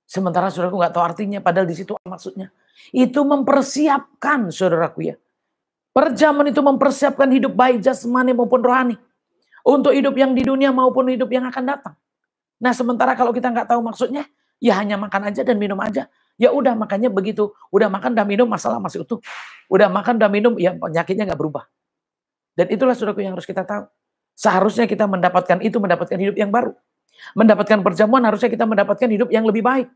Sementara saudaraku nggak tahu artinya, padahal di situ maksudnya. Itu mempersiapkan saudaraku ya. Perjamuan itu mempersiapkan hidup baik jasmani maupun rohani. Untuk hidup yang di dunia maupun hidup yang akan datang. Nah sementara kalau kita nggak tahu maksudnya, ya hanya makan aja dan minum aja. Ya udah makanya begitu. Udah makan dan minum masalah masih utuh. Udah makan dan minum ya penyakitnya nggak berubah. Dan itulah saudaraku yang harus kita tahu. Seharusnya kita mendapatkan itu, mendapatkan hidup yang baru. Mendapatkan perjamuan harusnya kita mendapatkan hidup yang lebih baik.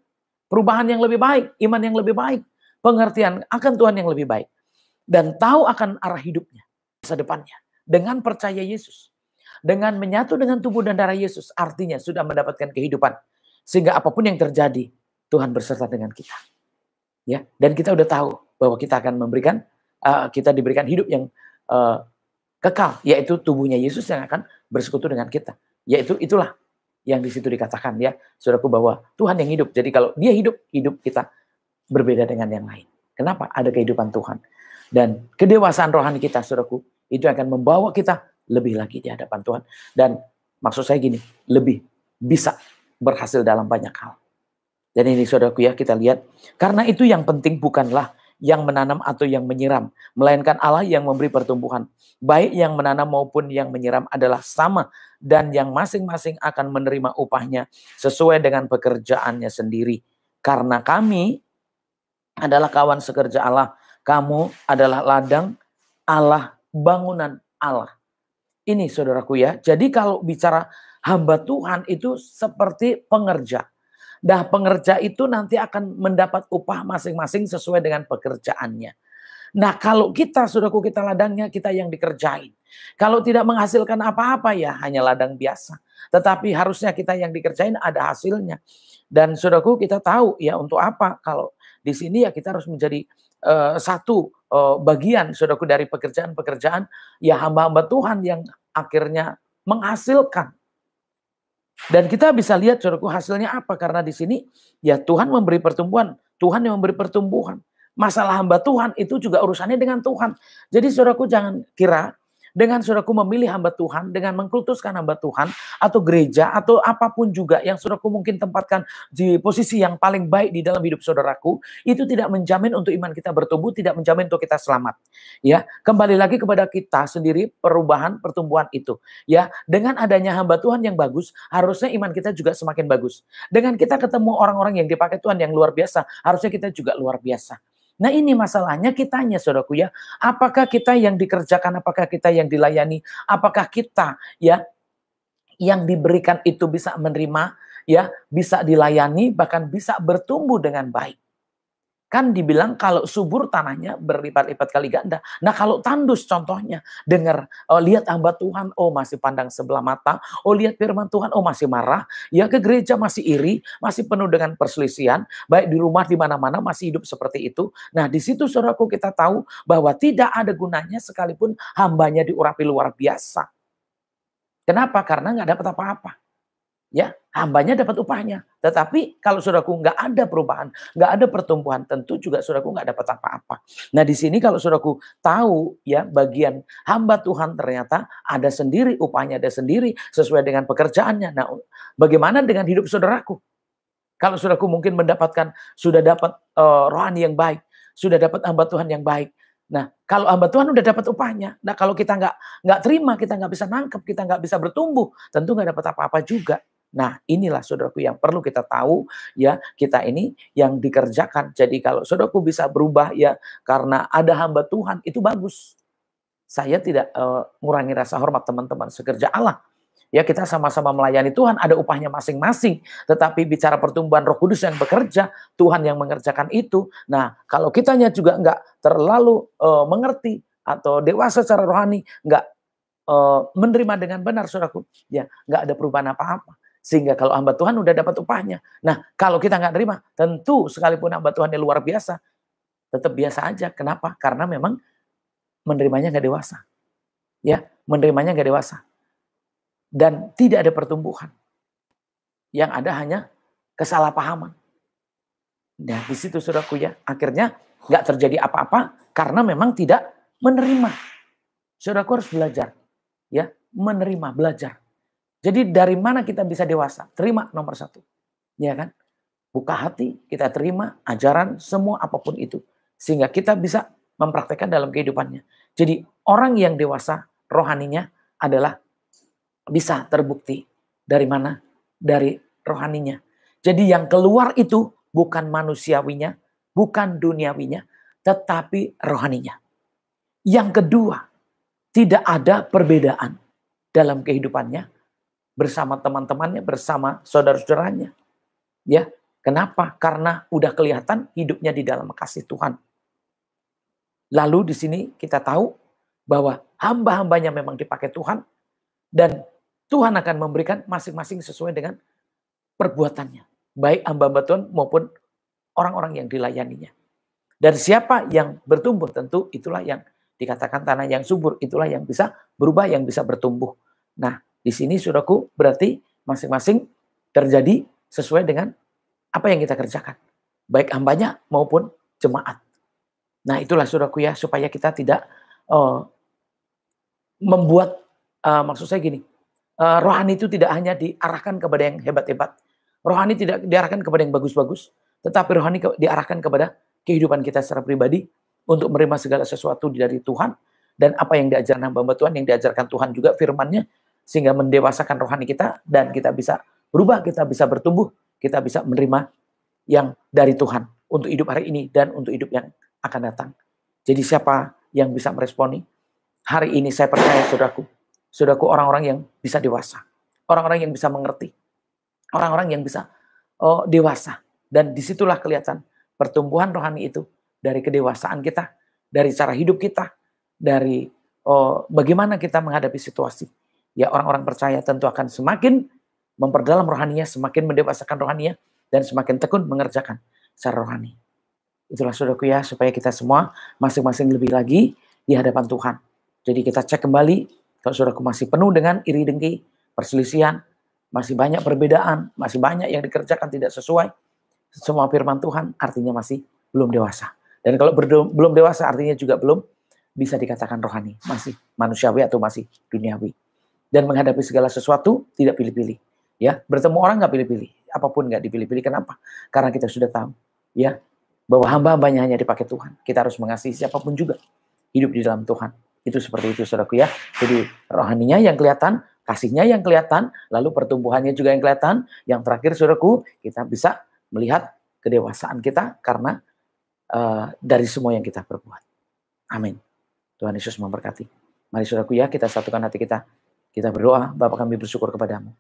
Perubahan yang lebih baik, iman yang lebih baik. Pengertian akan Tuhan yang lebih baik. Dan tahu akan arah hidupnya, masa depannya. Dengan percaya Yesus. Dengan menyatu dengan tubuh dan darah Yesus, artinya sudah mendapatkan kehidupan. Sehingga apapun yang terjadi, Tuhan berserta dengan kita. Ya, dan kita udah tahu bahwa kita akan memberikan, kita diberikan hidup yang kekal, yaitu tubuhnya Yesus yang akan bersekutu dengan kita. Yaitu itulah yang di situ dikatakan ya, saudaraku, bahwa Tuhan yang hidup. Jadi kalau Dia hidup, hidup kita berbeda dengan yang lain. Kenapa? Ada kehidupan Tuhan. Dan kedewasaan rohani kita, saudaraku, itu akan membawa kita lebih lagi di hadapan Tuhan. Dan maksud saya gini, lebih bisa berhasil dalam banyak hal. Dan ini saudaraku ya, kita lihat. Karena itu yang penting bukanlah yang menanam atau yang menyiram, melainkan Allah yang memberi pertumbuhan. Baik yang menanam maupun yang menyiram adalah sama, dan yang masing-masing akan menerima upahnya sesuai dengan pekerjaannya sendiri. Karena kami adalah kawan sekerja Allah, kamu adalah ladang Allah, bangunan Allah. Ini saudaraku ya, jadi kalau bicara hamba Tuhan itu seperti pengerja. Nah, pengerja itu nanti akan mendapat upah masing-masing sesuai dengan pekerjaannya. Nah, kalau kita, saudaraku, kita ladangnya, kita yang dikerjain. Kalau tidak menghasilkan apa-apa ya hanya ladang biasa. Tetapi harusnya kita yang dikerjain ada hasilnya. Dan saudaraku, kita tahu ya untuk apa. Kalau di sini ya kita harus menjadi satu bagian, saudaraku, dari pekerjaan-pekerjaan ya hamba-hamba Tuhan yang akhirnya menghasilkan. Dan kita bisa lihat, saudaraku, hasilnya apa? Karena di sini ya Tuhan memberi pertumbuhan, Tuhan yang memberi pertumbuhan. Masalah hamba Tuhan itu juga urusannya dengan Tuhan. Jadi saudaraku jangan kira dengan saudaraku memilih hamba Tuhan, dengan mengkultuskan hamba Tuhan, atau gereja, atau apapun juga yang saudaraku mungkin tempatkan di posisi yang paling baik di dalam hidup saudaraku, itu tidak menjamin untuk iman kita bertumbuh, tidak menjamin untuk kita selamat. Ya, kembali lagi kepada kita sendiri, perubahan, pertumbuhan itu. Ya, dengan adanya hamba Tuhan yang bagus, harusnya iman kita juga semakin bagus. Dengan kita ketemu orang-orang yang dipakai Tuhan yang luar biasa, harusnya kita juga luar biasa. Nah, ini masalahnya kitanya, saudaraku ya. Apakah kita yang dikerjakan, apakah kita yang dilayani, apakah kita ya yang diberikan itu bisa menerima, ya, bisa dilayani, bahkan bisa bertumbuh dengan baik. Kan dibilang kalau subur tanahnya berlipat-lipat kali ganda. Nah, kalau tandus contohnya, dengar, lihat hamba Tuhan, oh masih pandang sebelah mata, oh lihat firman Tuhan, oh masih marah, ya ke gereja masih iri, masih penuh dengan perselisihan, baik di rumah di mana-mana masih hidup seperti itu. Nah, di situ saudaraku kita tahu bahwa tidak ada gunanya sekalipun hambanya diurapi luar biasa. Kenapa? Karena nggak dapat apa-apa. Ya, hambanya dapat upahnya. Tetapi kalau saudaraku nggak ada perubahan, nggak ada pertumbuhan, tentu juga saudaraku nggak dapat apa-apa. Nah, di sini kalau saudaraku tahu ya bagian hamba Tuhan ternyata ada sendiri upahnya, ada sendiri sesuai dengan pekerjaannya. Nah, bagaimana dengan hidup saudaraku? Kalau saudaraku mungkin sudah dapat rohani yang baik, sudah dapat hamba Tuhan yang baik. Nah, kalau hamba Tuhan udah dapat upahnya, nah kalau kita nggak terima, kita nggak bisa nangkep, kita nggak bisa bertumbuh, tentu nggak dapat apa-apa juga. Nah, inilah saudaraku yang perlu kita tahu ya, kita ini yang dikerjakan. Jadi kalau saudaraku bisa berubah ya karena ada hamba Tuhan, itu bagus. Saya tidak ngurangi rasa hormat teman-teman sekerja Allah. Ya, kita sama-sama melayani Tuhan, ada upahnya masing-masing. Tetapi bicara pertumbuhan Roh Kudus yang bekerja, Tuhan yang mengerjakan itu. Nah, kalau kitanya juga nggak terlalu mengerti atau dewasa secara rohani, nggak menerima dengan benar, saudaraku, ya nggak ada perubahan apa-apa. Sehingga kalau hamba Tuhan udah dapat upahnya. Nah, kalau kita nggak terima, tentu sekalipun hamba Tuhan yang luar biasa, tetap biasa aja. Kenapa? Karena memang menerimanya nggak dewasa. Ya, menerimanya nggak dewasa. Dan tidak ada pertumbuhan. Yang ada hanya kesalahpahaman. Nah, di situ saudaraku ya, akhirnya nggak terjadi apa-apa karena memang tidak menerima. Saudaraku harus belajar. Ya, menerima, belajar. Jadi dari mana kita bisa dewasa? Terima nomor satu. Ya kan? Buka hati, kita terima ajaran semua apapun itu. Sehingga kita bisa mempraktekkan dalam kehidupannya. Jadi orang yang dewasa rohaninya adalah bisa terbukti. Dari mana? Dari rohaninya. Jadi yang keluar itu bukan manusiawinya, bukan duniawinya, tetapi rohaninya. Yang kedua, tidak ada perbedaan dalam kehidupannya bersama teman-temannya, bersama saudara-saudaranya. Ya, kenapa? Karena udah kelihatan hidupnya di dalam kasih Tuhan. Lalu di sini kita tahu bahwa hamba-hambanya memang dipakai Tuhan dan Tuhan akan memberikan masing-masing sesuai dengan perbuatannya. Baik hamba-hamba Tuhan maupun orang-orang yang dilayaninya. Dan siapa yang bertumbuh tentu itulah yang dikatakan tanah yang subur, itulah yang bisa berubah, yang bisa bertumbuh. Nah, di sini saudaraku berarti masing-masing terjadi sesuai dengan apa yang kita kerjakan. Baik hambanya maupun jemaat. Nah, itulah saudaraku ya, supaya kita tidak membuat, maksud saya gini, rohani itu tidak hanya diarahkan kepada yang hebat-hebat. Rohani tidak diarahkan kepada yang bagus-bagus. Tetapi rohani diarahkan kepada kehidupan kita secara pribadi untuk menerima segala sesuatu dari Tuhan, dan apa yang diajarkan hamba Tuhan, yang diajarkan Tuhan juga firman-Nya, sehingga mendewasakan rohani kita, dan kita bisa berubah, kita bisa bertumbuh, kita bisa menerima yang dari Tuhan untuk hidup hari ini dan untuk hidup yang akan datang. Jadi siapa yang bisa meresponi? Hari ini saya percaya saudaraku, orang-orang yang bisa dewasa, orang-orang yang bisa mengerti, orang-orang yang bisa dewasa. Dan disitulah kelihatan pertumbuhan rohani itu dari kedewasaan kita, dari cara hidup kita, dari bagaimana kita menghadapi situasi. Ya, orang-orang percaya tentu akan semakin memperdalam rohaninya, semakin mendewasakan rohaninya, dan semakin tekun mengerjakan secara rohani. Itulah saudaraku ya, supaya kita semua masing-masing lebih lagi di hadapan Tuhan. Jadi kita cek kembali, kalau saudaraku masih penuh dengan iri dengki, perselisihan, masih banyak perbedaan, masih banyak yang dikerjakan tidak sesuai semua firman Tuhan, artinya masih belum dewasa. Dan kalau belum dewasa artinya juga belum bisa dikatakan rohani, masih manusiawi atau masih duniawi. Dan menghadapi segala sesuatu tidak pilih-pilih. Ya, bertemu orang nggak pilih-pilih, apapun nggak dipilih-pilih. Kenapa? Karena kita sudah tahu, ya, bahwa hamba-hambanya hanya dipakai Tuhan. Kita harus mengasihi siapapun juga, hidup di dalam Tuhan. Itu seperti itu, saudaraku ya. Jadi rohaninya yang kelihatan, kasihnya yang kelihatan, lalu pertumbuhannya juga yang kelihatan. Yang terakhir, saudaraku, kita bisa melihat kedewasaan kita karena dari semua yang kita perbuat. Amin. Tuhan Yesus memberkati. Mari saudaraku ya, kita satukan hati kita. Kita berdoa, Bapa kami bersyukur kepadamu.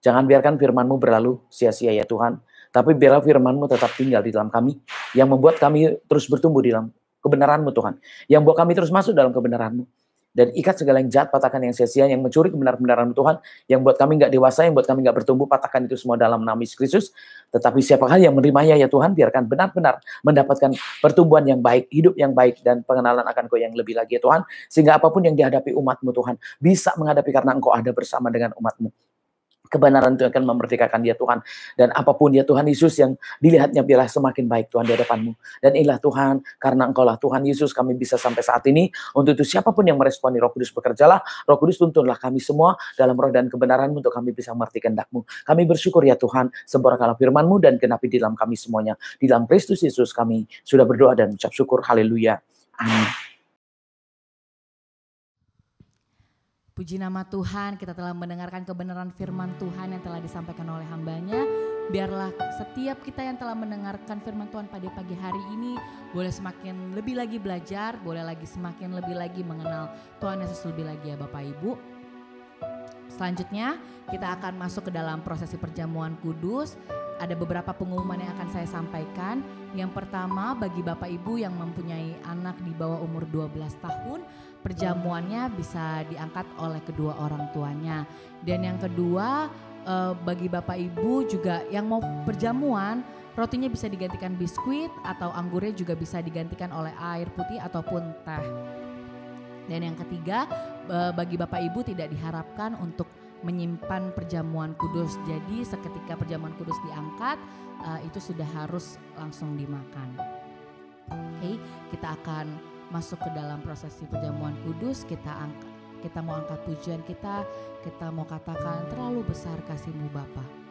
Jangan biarkan firman-Mu berlalu sia-sia ya Tuhan. Tapi biarlah firman-Mu tetap tinggal di dalam kami. Yang membuat kami terus bertumbuh di dalam kebenaran-Mu Tuhan. Yang membuat kami terus masuk dalam kebenaran-Mu. Dan ikat segala yang jahat, patahkan yang sia-sia, yang mencuri kebenaran-kebenaran Tuhan, yang buat kami nggak dewasa, yang buat kami nggak bertumbuh, patahkan itu semua dalam nama Yesus Kristus. Tetapi siapakah yang menerimanya ya Tuhan, biarkan benar-benar mendapatkan pertumbuhan yang baik, hidup yang baik, dan pengenalan akan Kau yang lebih lagi ya Tuhan. Sehingga apapun yang dihadapi umat-Mu Tuhan, bisa menghadapi karena Engkau ada bersama dengan umat-Mu. Kebenaran itu akan memerdekakan dia Tuhan. Dan apapun ya Tuhan Yesus yang dilihatnya biarlah semakin baik Tuhan di hadapan-Mu. Dan inilah Tuhan, karena Engkau lah Tuhan Yesus kami bisa sampai saat ini. Untuk itu siapapun yang meresponi Roh Kudus bekerjalah. Roh Kudus tuntunlah kami semua dalam roh dan kebenaran-Mu untuk kami bisa mengerti kehendak-Mu. Kami bersyukur ya Tuhan, sempurnakanlah firman-Mu dan genapi di dalam kami semuanya. Di dalam Kristus Yesus kami sudah berdoa dan ucap syukur. Haleluya. Amin. Puji nama Tuhan, kita telah mendengarkan kebenaran firman Tuhan yang telah disampaikan oleh hambanya. Biarlah setiap kita yang telah mendengarkan firman Tuhan pada pagi hari ini boleh semakin lebih lagi belajar, boleh lagi semakin lebih lagi mengenal Tuhan Yesus lebih lagi ya Bapak Ibu. Selanjutnya kita akan masuk ke dalam prosesi perjamuan kudus. Ada beberapa pengumuman yang akan saya sampaikan. Yang pertama, bagi Bapak Ibu yang mempunyai anak di bawah umur 12 tahun, perjamuannya bisa diangkat oleh kedua orang tuanya. Dan yang kedua, bagi Bapak Ibu juga yang mau perjamuan, rotinya bisa digantikan biskuit atau anggurnya juga bisa digantikan oleh air putih ataupun teh. Dan yang ketiga, bagi Bapak Ibu tidak diharapkan untuk menyimpan perjamuan kudus. Jadi seketika perjamuan kudus diangkat, itu sudah harus langsung dimakan. Oke, kita akan masuk ke dalam prosesi perjamuan kudus. Kita mau angkat pujian kita mau katakan terlalu besar kasih-Mu Bapa.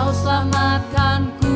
Selamatkanku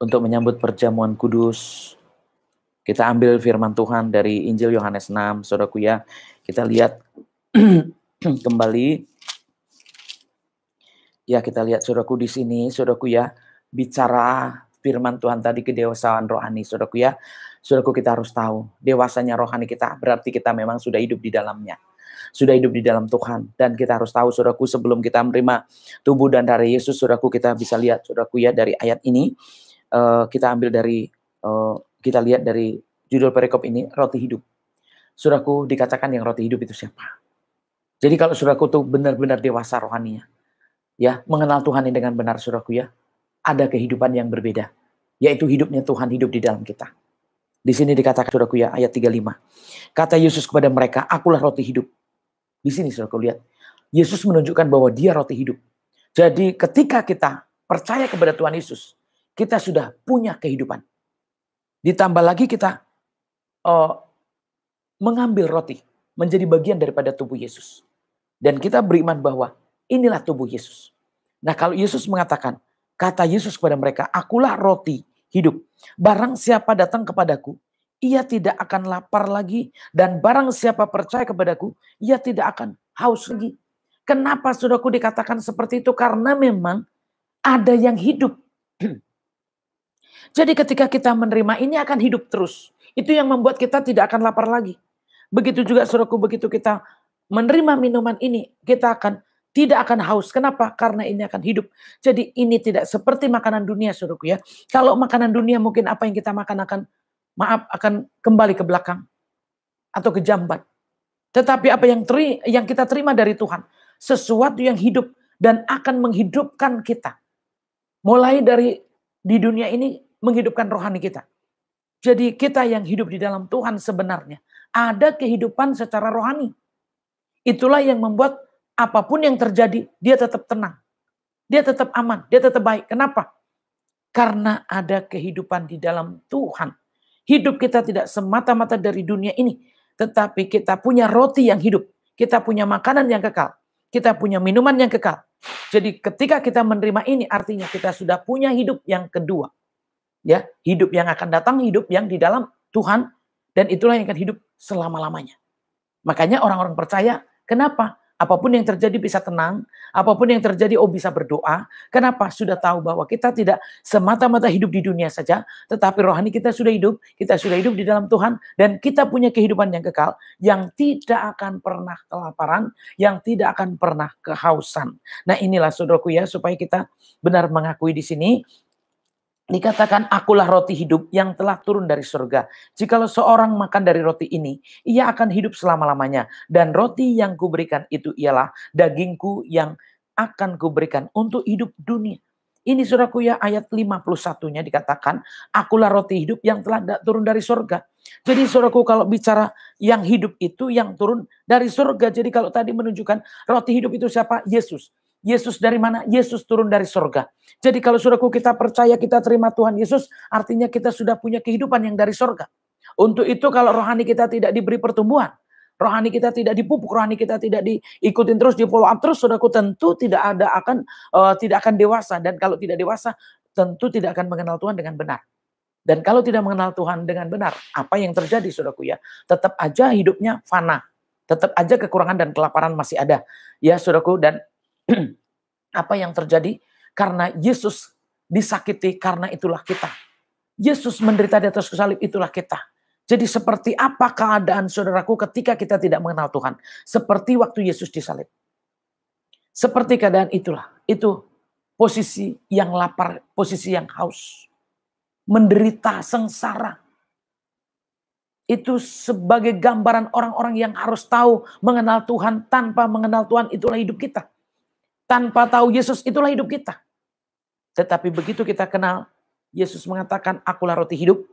untuk menyambut perjamuan kudus. Kita ambil firman Tuhan dari Injil Yohanes 6, saudaraku ya. Kita lihat kembali. Ya, kita lihat saudaraku di sini, saudaraku ya, bicara firman Tuhan tadi kedewasaan rohani, saudaraku ya. Saudaraku, kita harus tahu, dewasanya rohani kita berarti kita memang sudah hidup di dalamnya. Sudah hidup di dalam Tuhan. Dan kita harus tahu, saudaraku, sebelum kita menerima tubuh dan darah Yesus, saudaraku, kita bisa lihat, saudaraku ya, dari ayat ini, kita ambil dari, kita lihat dari judul perikop ini, roti hidup. Saudaraku, dikatakan yang roti hidup itu siapa? Jadi kalau saudaraku tuh benar-benar dewasa rohaninya, ya, mengenal Tuhan ini dengan benar, saudaraku ya, ada kehidupan yang berbeda, yaitu hidupnya Tuhan hidup di dalam kita. Di sini dikatakan, saudaraku ya, ayat 35. Kata Yesus kepada mereka, akulah roti hidup. Di sini saudaraku lihat, Yesus menunjukkan bahwa dia roti hidup. Jadi ketika kita percaya kepada Tuhan Yesus, kita sudah punya kehidupan. Ditambah lagi kita mengambil roti, menjadi bagian daripada tubuh Yesus. Dan kita beriman bahwa inilah tubuh Yesus. Nah, kalau Yesus mengatakan, kata Yesus kepada mereka, akulah roti hidup. Barang siapa datang kepadaku, ia tidak akan lapar lagi. Dan barang siapa percaya kepadaku, ia tidak akan haus lagi. Kenapa saudaraku dikatakan seperti itu? Karena memang ada yang hidup. Jadi ketika kita menerima ini akan hidup terus. Itu yang membuat kita tidak akan lapar lagi. Begitu juga saudaraku, begitu kita menerima minuman ini, kita tidak akan haus. Kenapa? Karena ini akan hidup. Jadi ini tidak seperti makanan dunia, saudaraku ya. Kalau makanan dunia mungkin apa yang kita makan akan kembali ke belakang atau ke jambat. Tetapi apa yang kita terima dari Tuhan, sesuatu yang hidup dan akan menghidupkan kita. Mulai dari di dunia ini menghidupkan rohani kita. Jadi kita yang hidup di dalam Tuhan sebenarnya ada kehidupan secara rohani. Itulah yang membuat apapun yang terjadi, dia tetap tenang. Dia tetap aman, dia tetap baik. Kenapa? Karena ada kehidupan di dalam Tuhan. Hidup kita tidak semata-mata dari dunia ini. Tetapi kita punya roti yang hidup. Kita punya makanan yang kekal. Kita punya minuman yang kekal. Jadi ketika kita menerima ini, artinya kita sudah punya hidup yang kedua. Ya, hidup yang akan datang, hidup yang di dalam Tuhan. Dan itulah yang akan hidup selama-lamanya. Makanya orang-orang percaya, kenapa? Apapun yang terjadi bisa tenang, apapun yang terjadi bisa berdoa. Kenapa? Sudah tahu bahwa kita tidak semata-mata hidup di dunia saja, tetapi rohani kita sudah hidup di dalam Tuhan, dan kita punya kehidupan yang kekal, yang tidak akan pernah kelaparan, yang tidak akan pernah kehausan. Nah inilah saudaraku ya, supaya kita benar mengakui di sini, dikatakan akulah roti hidup yang telah turun dari surga. Jikalau seorang makan dari roti ini, ia akan hidup selama-lamanya. Dan roti yang kuberikan itu ialah dagingku yang akan kuberikan untuk hidup dunia. Ini saudaraku ya, ayat 51-nya dikatakan, akulah roti hidup yang telah turun dari surga. Jadi saudaraku, kalau bicara yang hidup itu yang turun dari surga. Jadi kalau tadi menunjukkan roti hidup itu siapa? Yesus. Yesus dari mana? Yesus turun dari surga. Jadi kalau saudaraku kita percaya, kita terima Tuhan Yesus, artinya kita sudah punya kehidupan yang dari surga. Untuk itu kalau rohani kita tidak diberi pertumbuhan, rohani kita tidak dipupuk, rohani kita tidak diikutin terus, di follow up terus, saudaraku tentu tidak akan dewasa. Dan kalau tidak dewasa, tentu tidak akan mengenal Tuhan dengan benar. Dan kalau tidak mengenal Tuhan dengan benar, apa yang terjadi saudaraku ya? Tetap aja hidupnya fana. Tetap aja kekurangan dan kelaparan masih ada. Ya saudaraku, dan apa yang terjadi? Karena Yesus disakiti, karena itulah kita. Yesus menderita di atas kayu salib, itulah kita. Jadi seperti apa keadaan saudaraku ketika kita tidak mengenal Tuhan? Seperti waktu Yesus disalib. Seperti keadaan itulah. Itu posisi yang lapar, posisi yang haus. Menderita, sengsara. Itu sebagai gambaran orang-orang yang harus tahu mengenal Tuhan. Tanpa mengenal Tuhan, itulah hidup kita. Tanpa tahu Yesus, itulah hidup kita. Tetapi begitu kita kenal, Yesus mengatakan, akulah roti hidup,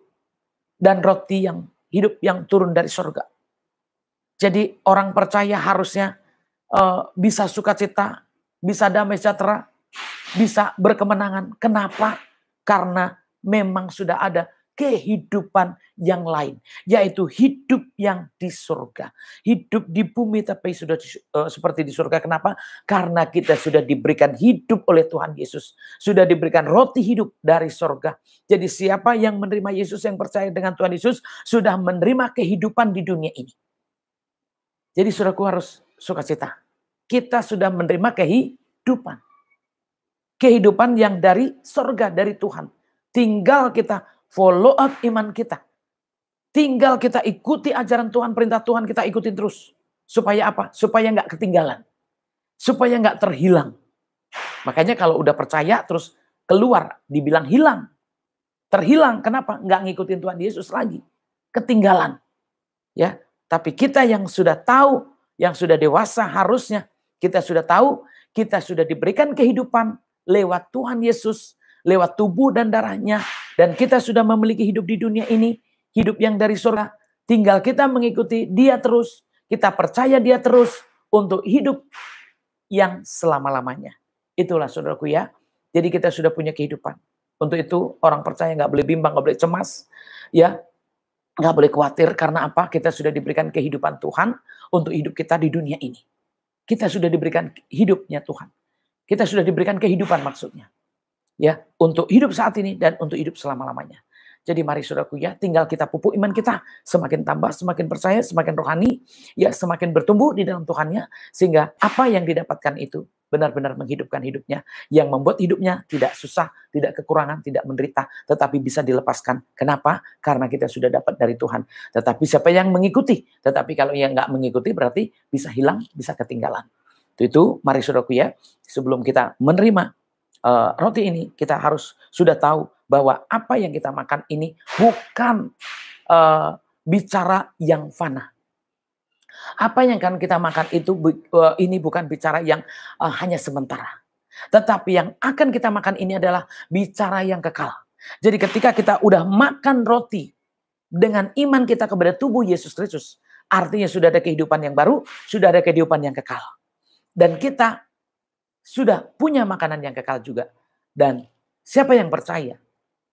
dan roti yang hidup yang turun dari surga. Jadi orang percaya harusnya bisa sukacita, bisa damai sejahtera, bisa berkemenangan. Kenapa? Karena memang sudah ada kehidupan yang lain, yaitu hidup yang di surga. Hidup di bumi tapi sudah seperti di surga. Kenapa? Karena kita sudah diberikan hidup oleh Tuhan Yesus. Sudah diberikan roti hidup dari surga. Jadi siapa yang menerima Yesus, yang percaya dengan Tuhan Yesus, sudah menerima kehidupan di dunia ini. Jadi saudaraku harus sukacita. Kita sudah menerima kehidupan. Kehidupan yang dari surga, dari Tuhan. Tinggal kita follow up iman kita. Tinggal kita ikuti ajaran Tuhan, perintah Tuhan kita ikutin terus. Supaya apa? Supaya nggak ketinggalan. Supaya nggak terhilang. Makanya kalau udah percaya terus keluar, dibilang hilang. Terhilang, kenapa? Nggak ngikutin Tuhan Yesus lagi. Ketinggalan. Ya, tapi kita yang sudah tahu, yang sudah dewasa harusnya, kita sudah tahu, kita sudah diberikan kehidupan lewat Tuhan Yesus, lewat tubuh dan darahnya, dan kita sudah memiliki hidup di dunia ini, hidup yang dari surga. Tinggal kita mengikuti dia terus, kita percaya dia terus untuk hidup yang selama-lamanya. Itulah saudaraku ya. Jadi kita sudah punya kehidupan. Untuk itu orang percaya nggak boleh bimbang, nggak boleh cemas, ya, nggak boleh khawatir. Karena apa? Kita sudah diberikan kehidupan Tuhan untuk hidup kita di dunia ini. Kita sudah diberikan hidupnya Tuhan. Kita sudah diberikan kehidupan maksudnya. Ya, untuk hidup saat ini dan untuk hidup selama-lamanya. Jadi mari saudaraku ya, tinggal kita pupuk iman kita. Semakin tambah, semakin percaya, semakin rohani. Ya, semakin bertumbuh di dalam Tuhannya. Sehingga apa yang didapatkan itu benar-benar menghidupkan hidupnya. Yang membuat hidupnya tidak susah, tidak kekurangan, tidak menderita. Tetapi bisa dilepaskan. Kenapa? Karena kita sudah dapat dari Tuhan. Tetapi siapa yang mengikuti? Tetapi kalau yang nggak mengikuti berarti bisa hilang, bisa ketinggalan. Itu mari saudaraku ya, sebelum kita menerima roti ini, kita harus sudah tahu bahwa apa yang kita makan ini bukan bicara yang fana. Apa yang akan kita makan itu ini bukan bicara yang hanya sementara. Tetapi yang akan kita makan ini adalah bicara yang kekal. Jadi ketika kita udah makan roti dengan iman kita kepada tubuh Yesus Kristus, artinya sudah ada kehidupan yang baru, sudah ada kehidupan yang kekal. Dan kita sudah punya makanan yang kekal juga. Dan siapa yang percaya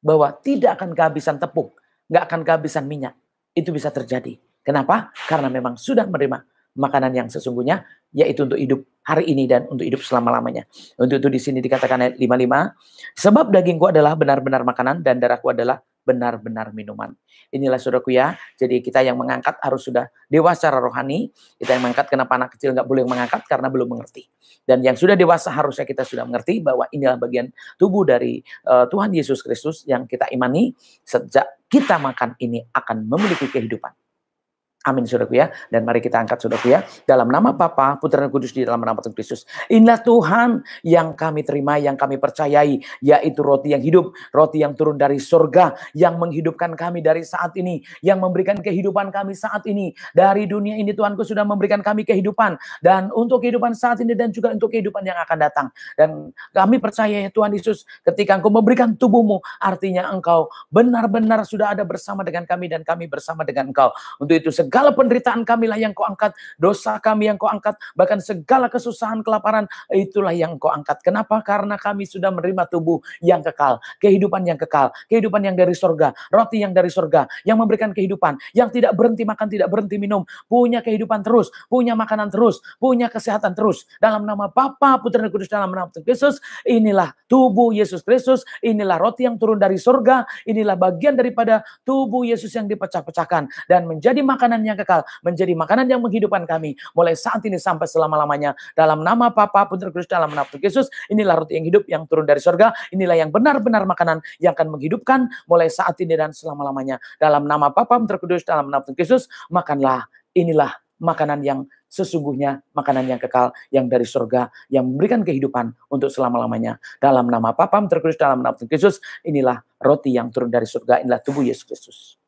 bahwa tidak akan kehabisan tepung, nggak akan kehabisan minyak, itu bisa terjadi. Kenapa? Karena memang sudah menerima makanan yang sesungguhnya, yaitu untuk hidup hari ini dan untuk hidup selama-lamanya. Untuk itu di sini dikatakan ayat 55, sebab dagingku adalah benar-benar makanan dan darahku adalah benar-benar minuman. Inilah saudaraku ya, jadi kita yang mengangkat harus sudah dewasa secara rohani. Kita yang mengangkat, kenapa anak kecil nggak boleh mengangkat? Karena belum mengerti. Dan yang sudah dewasa harusnya kita sudah mengerti bahwa inilah bagian tubuh dari Tuhan Yesus Kristus yang kita imani. Sejak kita makan ini akan memiliki kehidupan. Amin saudaraku ya. Dan mari kita angkat saudaraku ya. Dalam nama Bapa, Putra dan Kudus, di dalam nama Tuhan Kristus. Inilah Tuhan yang kami terima, yang kami percayai. Yaitu roti yang hidup. Roti yang turun dari surga. Yang menghidupkan kami dari saat ini. Yang memberikan kehidupan kami saat ini. Dari dunia ini Tuhanku sudah memberikan kami kehidupan. Dan untuk kehidupan saat ini dan juga untuk kehidupan yang akan datang. Dan kami percaya ya Tuhan Yesus, ketika Engkau memberikan tubuhmu, artinya Engkau benar-benar sudah ada bersama dengan kami dan kami bersama dengan Engkau. Untuk itu segala penderitaan kami lah yang Kau angkat, dosa kami yang Kau angkat, bahkan segala kesusahan, kelaparan, itulah yang Kau angkat. Kenapa? Karena kami sudah menerima tubuh yang kekal, kehidupan yang kekal, kehidupan yang dari surga, roti yang dari surga, yang memberikan kehidupan, yang tidak berhenti makan, tidak berhenti minum, punya kehidupan terus, punya makanan terus, punya kesehatan terus. Dalam nama Bapa, Putra dan Kudus, dalam nama Tuhan Yesus, inilah tubuh Yesus Kristus, inilah roti yang turun dari surga, inilah bagian daripada tubuh Yesus yang dipecah-pecahkan dan menjadi makanan yang kekal, menjadi makanan yang menghidupkan kami mulai saat ini sampai selama-lamanya. Dalam nama Bapa, Putra, Kudus, dalam nama Tuhan Yesus, inilah roti yang hidup yang turun dari surga, inilah yang benar-benar makanan yang akan menghidupkan mulai saat ini dan selama-lamanya. Dalam nama Bapa, Putra, Kudus, dalam nama Tuhan Yesus, makanlah, inilah makanan yang sesungguhnya, makanan yang kekal, yang dari surga, yang memberikan kehidupan untuk selama-lamanya. Dalam nama Bapa, Putra, Kudus, dalam nama Tuhan Yesus, inilah roti yang turun dari surga, inilah tubuh Yesus Kristus.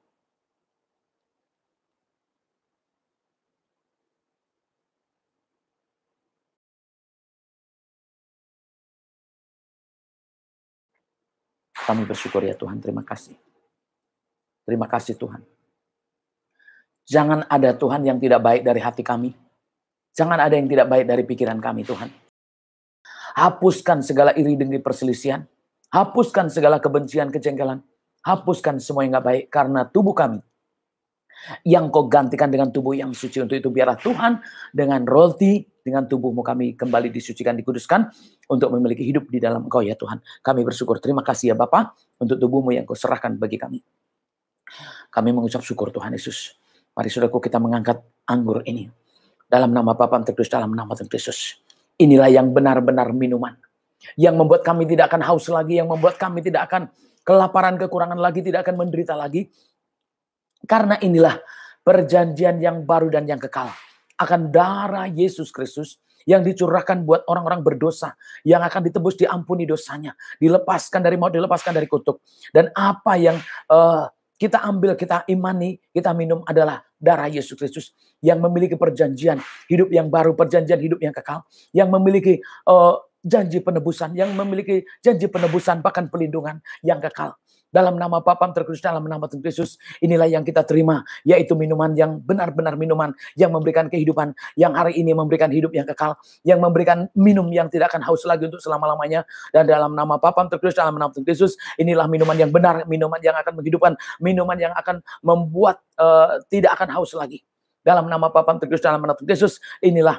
Kami bersyukur ya Tuhan, terima kasih. Terima kasih Tuhan. Jangan ada Tuhan yang tidak baik dari hati kami. Jangan ada yang tidak baik dari pikiran kami Tuhan. Hapuskan segala iri dengki perselisihan. Hapuskan segala kebencian, kejengkelan. Hapuskan semua yang gak baik karena tubuh kami yang kau gantikan dengan tubuh yang suci. Untuk itu biarlah Tuhan dengan roti, dengan tubuhmu kami kembali disucikan, dikuduskan untuk memiliki hidup di dalam Engkau ya Tuhan. Kami bersyukur, terima kasih ya Bapa untuk tubuhmu yang kau serahkan bagi kami. Kami mengucap syukur Tuhan Yesus. Mari saudaraku kita mengangkat anggur ini. Dalam nama Bapa terkudus, dalam nama Tuhan Yesus. Inilah yang benar-benar minuman. Yang membuat kami tidak akan haus lagi, yang membuat kami tidak akan kelaparan, kekurangan lagi, tidak akan menderita lagi. Karena inilah perjanjian yang baru dan yang kekal. Akan darah Yesus Kristus yang dicurahkan buat orang-orang berdosa. Yang akan ditebus, diampuni dosanya. Dilepaskan dari maut, dilepaskan dari kutuk. Dan apa yang kita ambil, kita imani, kita minum adalah darah Yesus Kristus. Yang memiliki perjanjian hidup yang baru, perjanjian hidup yang kekal. Yang memiliki janji penebusan. Yang memiliki janji penebusan, bahkan pelindungan yang kekal. Dalam nama Bapa terkudus, dalam nama Tuhan Yesus, inilah yang kita terima, yaitu minuman yang benar-benar minuman yang memberikan kehidupan, yang hari ini memberikan hidup yang kekal, yang memberikan minum yang tidak akan haus lagi untuk selama-lamanya. Dan dalam nama Bapa terkudus, dalam nama Tuhan Yesus, inilah minuman yang benar, minuman yang akan menghidupkan, minuman yang akan membuat tidak akan haus lagi. Dalam nama Bapa terkudus, dalam nama Tuhan Yesus, inilah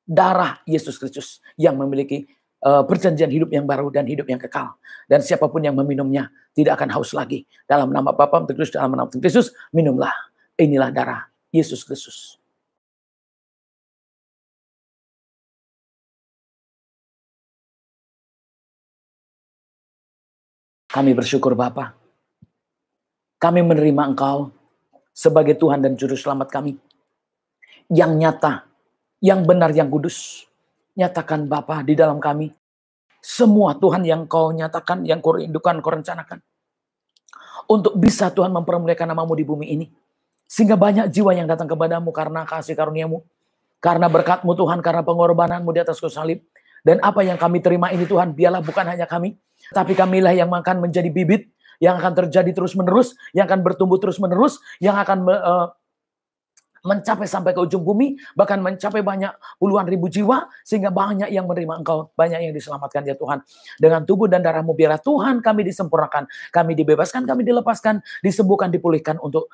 darah Yesus Kristus yang memiliki perjanjian hidup yang baru dan hidup yang kekal. Dan siapapun yang meminumnya tidak akan haus lagi. Dalam nama Bapa terkudus, dalam nama Tuhan Yesus, minumlah. Inilah darah Yesus Kristus. Kami bersyukur Bapa. Kami menerima Engkau sebagai Tuhan dan Juru Selamat kami. Yang nyata, yang benar, yang kudus. Nyatakan Bapa di dalam kami. Semua Tuhan yang kau nyatakan, yang kau rindukan, kau rencanakan. Untuk bisa Tuhan mempermuliakan namamu di bumi ini. Sehingga banyak jiwa yang datang kepadamu karena kasih karuniamu. Karena berkat-Mu Tuhan, karena pengorbanan-Mu di atas kayu salib. Dan apa yang kami terima ini Tuhan, biarlah bukan hanya kami. Tapi kamilah yang akan menjadi bibit. Yang akan terjadi terus menerus. Yang akan bertumbuh terus menerus. Yang akan mencapai sampai ke ujung bumi, bahkan mencapai banyak puluhan ribu jiwa, sehingga banyak yang menerima Engkau, banyak yang diselamatkan ya Tuhan. Dengan tubuh dan darah-Mu biarlah Tuhan kami disempurnakan, kami dibebaskan, kami dilepaskan, disembuhkan, dipulihkan untuk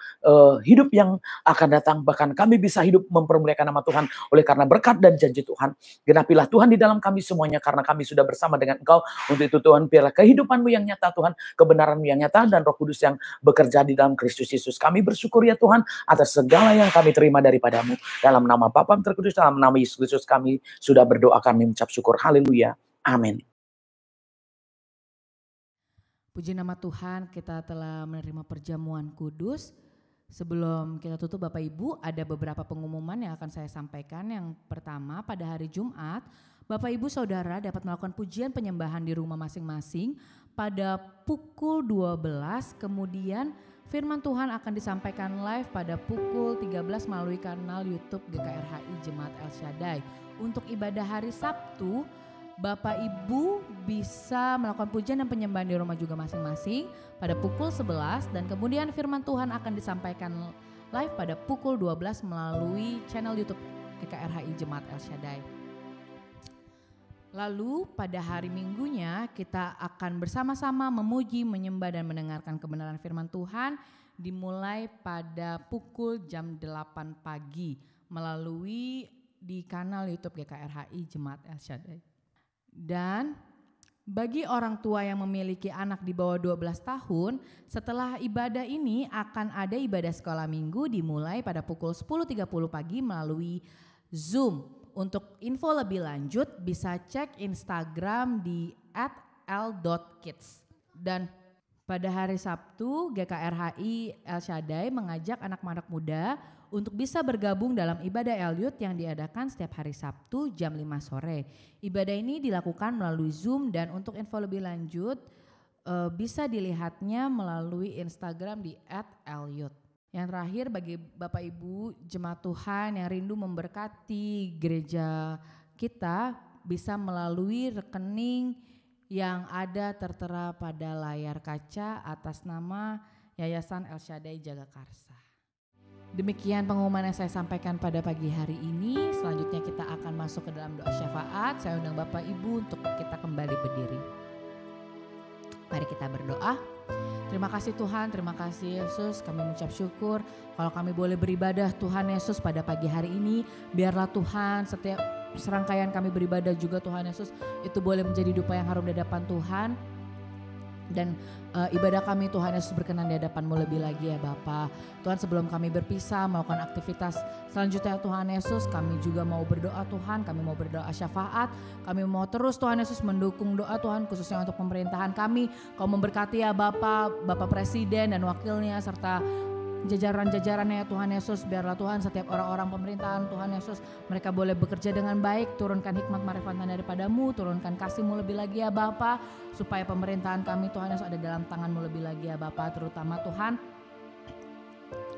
hidup yang akan datang, bahkan kami bisa hidup mempermuliakan nama Tuhan, oleh karena berkat dan janji Tuhan. Genapilah Tuhan di dalam kami semuanya, karena kami sudah bersama dengan Engkau. Untuk itu Tuhan, biarlah kehidupan-Mu yang nyata Tuhan, kebenaran-Mu yang nyata, dan Roh Kudus yang bekerja di dalam Kristus Yesus. Kami bersyukur ya Tuhan, atas segala yang kami terima daripada-Mu. Dalam nama Bapa terkudus, dalam nama Yesus Kristus kami sudah berdoa, kami mengucap syukur. Haleluya. Amin. Puji nama Tuhan, kita telah menerima perjamuan kudus. Sebelum kita tutup Bapak Ibu, ada beberapa pengumuman yang akan saya sampaikan. Yang pertama, pada hari Jumat, Bapak Ibu Saudara dapat melakukan pujian penyembahan di rumah masing-masing pada pukul 12, kemudian firman Tuhan akan disampaikan live pada pukul 13 melalui kanal YouTube GKRHI Jemaat El Shaddai. Untuk ibadah hari Sabtu, Bapak Ibu bisa melakukan pujian dan penyembahan di rumah juga masing-masing pada pukul 11, dan kemudian firman Tuhan akan disampaikan live pada pukul 12 melalui channel YouTube GKRHI Jemaat El Shaddai. Lalu pada hari Minggunya kita akan bersama-sama memuji, menyembah dan mendengarkan kebenaran firman Tuhan dimulai pada pukul jam 8 pagi melalui di kanal YouTube GKRHI Jemaat El Shaddai. Dan bagi orang tua yang memiliki anak di bawah 12 tahun, setelah ibadah ini akan ada ibadah sekolah minggu dimulai pada pukul 10.30 pagi melalui Zoom. Untuk info lebih lanjut bisa cek Instagram di @l.kids. Dan pada hari Sabtu GKRHI El Shaddai mengajak anak-anak muda untuk bisa bergabung dalam ibadah Elyut yang diadakan setiap hari Sabtu jam 5 sore. Ibadah ini dilakukan melalui Zoom, dan untuk info lebih lanjut bisa dilihatnya melalui Instagram di @elyut. Yang terakhir, bagi Bapak Ibu jemaat Tuhan yang rindu memberkati gereja kita, bisa melalui rekening yang ada tertera pada layar kaca atas nama Yayasan El Shaddai Jagakarsa. Demikian pengumuman yang saya sampaikan pada pagi hari ini. Selanjutnya kita akan masuk ke dalam doa syafaat. Saya undang Bapak Ibu untuk kita kembali berdiri. Mari kita berdoa. Terima kasih Tuhan, terima kasih Yesus. Kami mengucap syukur kalau kami boleh beribadah Tuhan Yesus pada pagi hari ini. Biarlah Tuhan setiap serangkaian kami beribadah juga Tuhan Yesus itu boleh menjadi dupa yang harum di hadapan Tuhan. Dan ibadah kami Tuhan Yesus berkenan di hadapan-Mu lebih lagi ya Bapa. Tuhan, sebelum kami berpisah melakukan aktivitas selanjutnya Tuhan Yesus, kami juga mau berdoa Tuhan, kami mau berdoa syafaat, kami mau terus Tuhan Yesus mendukung doa Tuhan khususnya untuk pemerintahan kami. Kau memberkati ya Bapa, Bapak Presiden dan wakilnya serta jajaran-jajarannya ya Tuhan Yesus. Biarlah Tuhan setiap orang-orang pemerintahan Tuhan Yesus mereka boleh bekerja dengan baik. Turunkan hikmat marifat daripada-Mu, turunkan kasih-Mu lebih lagi ya Bapa, supaya pemerintahan kami Tuhan Yesus ada dalam tangan-Mu lebih lagi ya Bapa. Terutama Tuhan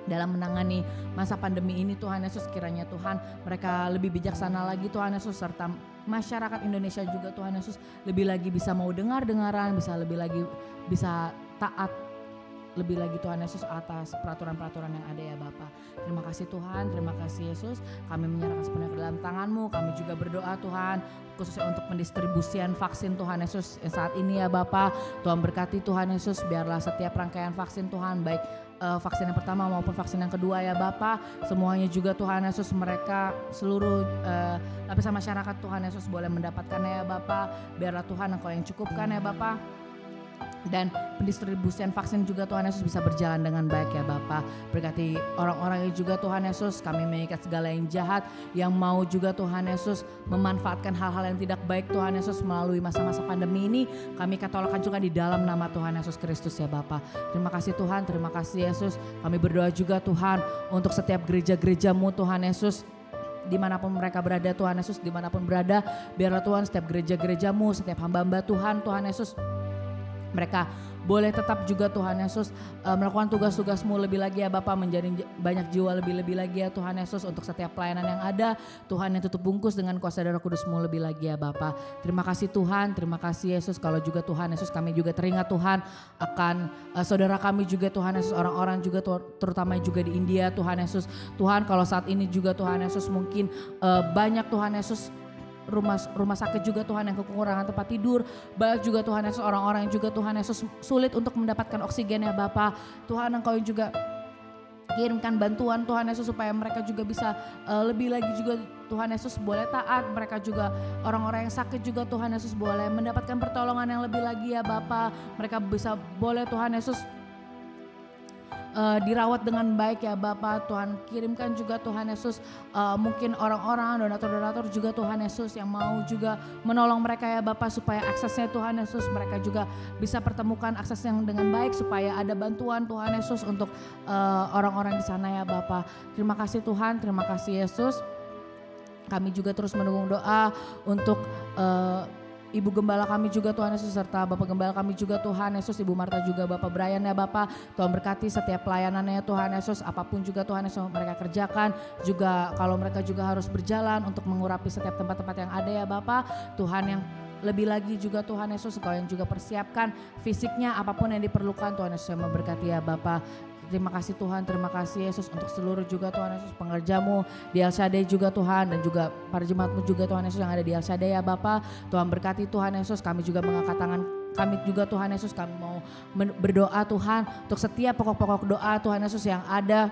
dalam menangani masa pandemi ini Tuhan Yesus, kiranya Tuhan mereka lebih bijaksana lagi Tuhan Yesus, serta masyarakat Indonesia juga Tuhan Yesus lebih lagi bisa mau dengar-dengaran, bisa lebih lagi bisa taat lebih lagi Tuhan Yesus atas peraturan-peraturan yang ada ya Bapa. Terima kasih Tuhan, terima kasih Yesus. Kami menyerahkan sepenuhnya ke dalam tangan-Mu. Kami juga berdoa Tuhan khususnya untuk pendistribusian vaksin Tuhan Yesus saat ini ya Bapa. Tuhan berkati Tuhan Yesus, biarlah setiap rangkaian vaksin Tuhan, baik vaksin yang pertama maupun vaksin yang kedua ya Bapa, semuanya juga Tuhan Yesus mereka seluruh lapisan masyarakat Tuhan Yesus boleh mendapatkannya ya Bapa. Biarlah Tuhan Engkau yang cukupkan ya Bapa. Dan pendistribusian vaksin juga Tuhan Yesus bisa berjalan dengan baik ya Bapa. Berkati orang-orang yang juga Tuhan Yesus, kami mengikat segala yang jahat yang mau juga Tuhan Yesus memanfaatkan hal-hal yang tidak baik Tuhan Yesus melalui masa-masa pandemi ini. Kami katolkan juga di dalam nama Tuhan Yesus Kristus ya Bapa. Terima kasih Tuhan, terima kasih Yesus. Kami berdoa juga Tuhan untuk setiap gereja-gereja-Mu Tuhan Yesus, dimanapun mereka berada Tuhan Yesus, dimanapun berada, biarlah Tuhan setiap gereja-gereja-Mu, setiap hamba-hamba Tuhan Yesus, mereka boleh tetap juga Tuhan Yesus melakukan tugas-tugas-Mu lebih lagi ya Bapa, menjadi banyak jiwa lebih-lebih lagi ya Tuhan Yesus untuk setiap pelayanan yang ada. Tuhan yang tutup bungkus dengan kuasa darah kudus-Mu lebih lagi ya Bapa. Terima kasih Tuhan, terima kasih Yesus. Kalau juga Tuhan Yesus kami juga teringat Tuhan akan saudara kami juga Tuhan Yesus, orang-orang juga terutama juga di India Tuhan Yesus. Tuhan kalau saat ini juga Tuhan Yesus mungkin banyak Tuhan Yesus rumah sakit juga Tuhan yang kekurangan tempat tidur, banyak juga Tuhan Yesus orang-orang yang juga Tuhan Yesus sulit untuk mendapatkan oksigen ya Bapa. Tuhan Engkau yang juga kirimkan bantuan Tuhan Yesus supaya mereka juga bisa lebih lagi juga Tuhan Yesus boleh taat. Mereka juga orang-orang yang sakit juga Tuhan Yesus boleh mendapatkan pertolongan yang lebih lagi ya Bapa. Mereka bisa boleh Tuhan Yesus dirawat dengan baik ya Bapa. Tuhan kirimkan juga Tuhan Yesus mungkin orang-orang donatur-donatur juga Tuhan Yesus yang mau juga menolong mereka ya Bapa, supaya aksesnya Tuhan Yesus mereka juga bisa pertemukan akses yang dengan baik, supaya ada bantuan Tuhan Yesus untuk orang-orang di sana ya Bapa. Terima kasih Tuhan, terima kasih Yesus. Kami juga terus mendukung doa untuk Ibu Gembala kami juga Tuhan Yesus, serta Bapak Gembala kami juga Tuhan Yesus, Ibu Marta juga Bapak Brian ya Bapak. Tuhan berkati setiap pelayanannya Tuhan Yesus, apapun juga Tuhan Yesus mereka kerjakan. Juga kalau mereka juga harus berjalan untuk mengurapi setiap tempat-tempat yang ada ya Bapak. Tuhan yang lebih lagi juga Tuhan Yesus, Engkau yang juga persiapkan fisiknya apapun yang diperlukan Tuhan Yesus yang memberkati ya Bapak. Terima kasih Tuhan, terima kasih Yesus untuk seluruh juga Tuhan Yesus pengerja-Mu di El Shaddai juga Tuhan, dan juga para jemaat-Mu juga Tuhan Yesus yang ada di El Shaddai ya Bapa. Tuhan berkati Tuhan Yesus, kami juga mengangkat tangan kami juga Tuhan Yesus, kami mau berdoa Tuhan untuk setiap pokok-pokok doa Tuhan Yesus yang ada,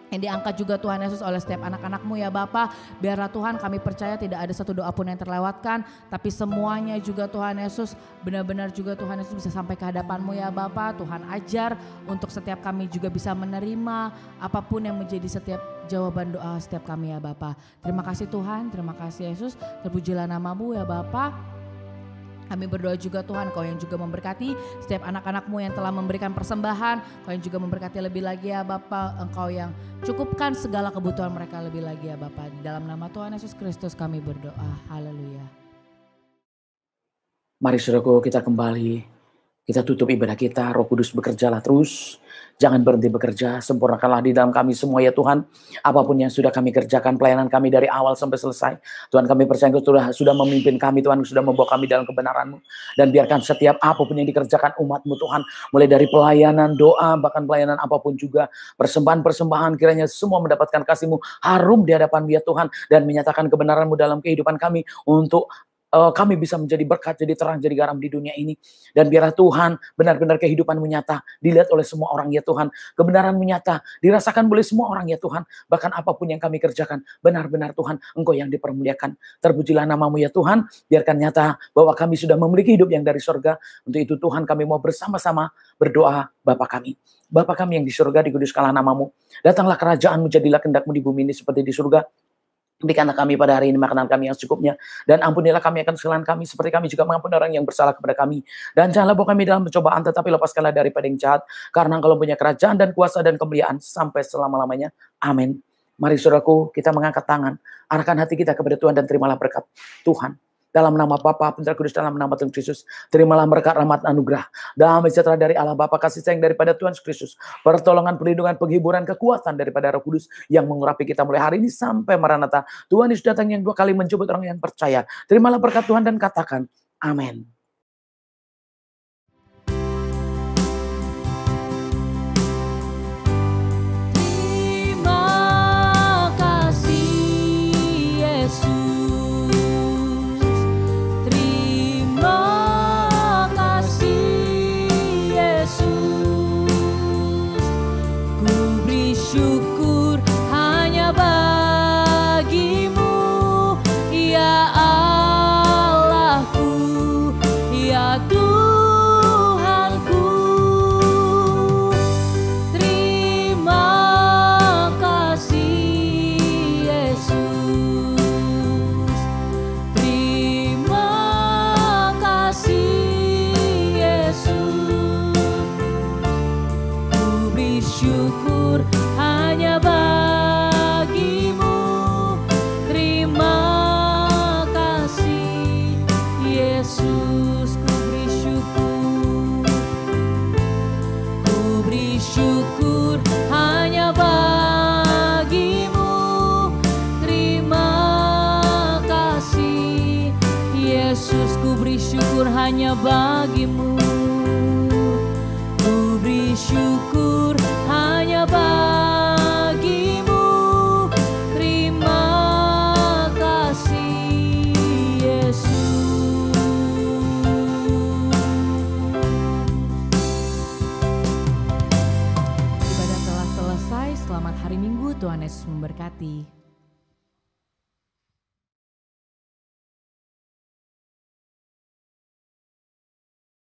yang diangkat juga Tuhan Yesus oleh setiap anak-anak-Mu ya Bapa. Biarlah Tuhan kami percaya tidak ada satu doa pun yang terlewatkan, tapi semuanya juga Tuhan Yesus benar-benar juga Tuhan Yesus bisa sampai ke hadapan-Mu ya Bapa. Tuhan ajar untuk setiap kami juga bisa menerima apapun yang menjadi setiap jawaban doa setiap kami ya Bapa. Terima kasih Tuhan, terima kasih Yesus, terpujilah nama-Mu ya Bapa. Kami berdoa juga Tuhan, Kau yang juga memberkati setiap anak-anak-Mu yang telah memberikan persembahan. Kau yang juga memberkati lebih lagi ya Bapa. Engkau yang cukupkan segala kebutuhan mereka lebih lagi ya Bapa. Di dalam nama Tuhan Yesus Kristus kami berdoa. Haleluya. Mari saudaraku kita kembali. Kita tutup ibadah kita, Roh Kudus bekerjalah terus. Jangan berhenti bekerja, sempurnakanlah di dalam kami semua ya Tuhan. Apapun yang sudah kami kerjakan, pelayanan kami dari awal sampai selesai. Tuhan kami percaya Engkau sudah memimpin kami Tuhan, sudah membawa kami dalam kebenaran-Mu. Dan biarkan setiap apapun yang dikerjakan umat-Mu Tuhan, mulai dari pelayanan, doa, bahkan pelayanan apapun juga, persembahan-persembahan kiranya semua mendapatkan kasih-Mu, harum di hadapan-Mu ya Tuhan. Dan menyatakan kebenaran-Mu dalam kehidupan kami untuk kami bisa menjadi berkat, jadi terang, jadi garam di dunia ini. Dan biarlah Tuhan benar-benar kehidupan-Mu nyata dilihat oleh semua orang ya Tuhan. Kebenaran-Mu nyata dirasakan oleh semua orang ya Tuhan. Bahkan apapun yang kami kerjakan, benar-benar Tuhan Engkau yang dipermuliakan. Terpujilah nama-Mu ya Tuhan. Biarkan nyata bahwa kami sudah memiliki hidup yang dari surga. Untuk itu Tuhan kami mau bersama-sama berdoa Bapa kami. Bapa kami yang di surga, dikuduskanlah nama-Mu. Datanglah kerajaan-Mu, jadilah kehendak-Mu di bumi ini seperti di surga. Berikanlah kami pada hari ini makanan kami yang secukupnya. Dan ampunilah kami akan kesalahan kami, seperti kami juga mengampuni orang yang bersalah kepada kami. Dan janganlah bawa kami dalam pencobaan, tetapi lepaskanlah daripada yang jahat. Karena Engkau punya kerajaan dan kuasa dan kemuliaan sampai selama-lamanya. Amin. Mari saudaraku, kita mengangkat tangan. Arahkan hati kita kepada Tuhan dan terimalah berkat Tuhan. Dalam nama Bapa, Putra, Kudus, dalam nama Tuhan Yesus. Terimalah berkat, rahmat, anugerah, damai sejahtera dari Allah Bapa, kasih sayang daripada Tuhan Kristus, pertolongan, perlindungan, penghiburan, kekuatan daripada Roh Kudus yang mengurapi kita mulai hari ini sampai Maranatha. Tuhan Yesus datang yang 2 kali menjemput orang yang percaya. Terimalah berkat Tuhan dan katakan, amin. Hanya bagimu, ku beri syukur hanya bagimu. Terima kasih Yesus. Ibadah telah selesai. Selamat hari Minggu. Tuhan Yesus memberkati.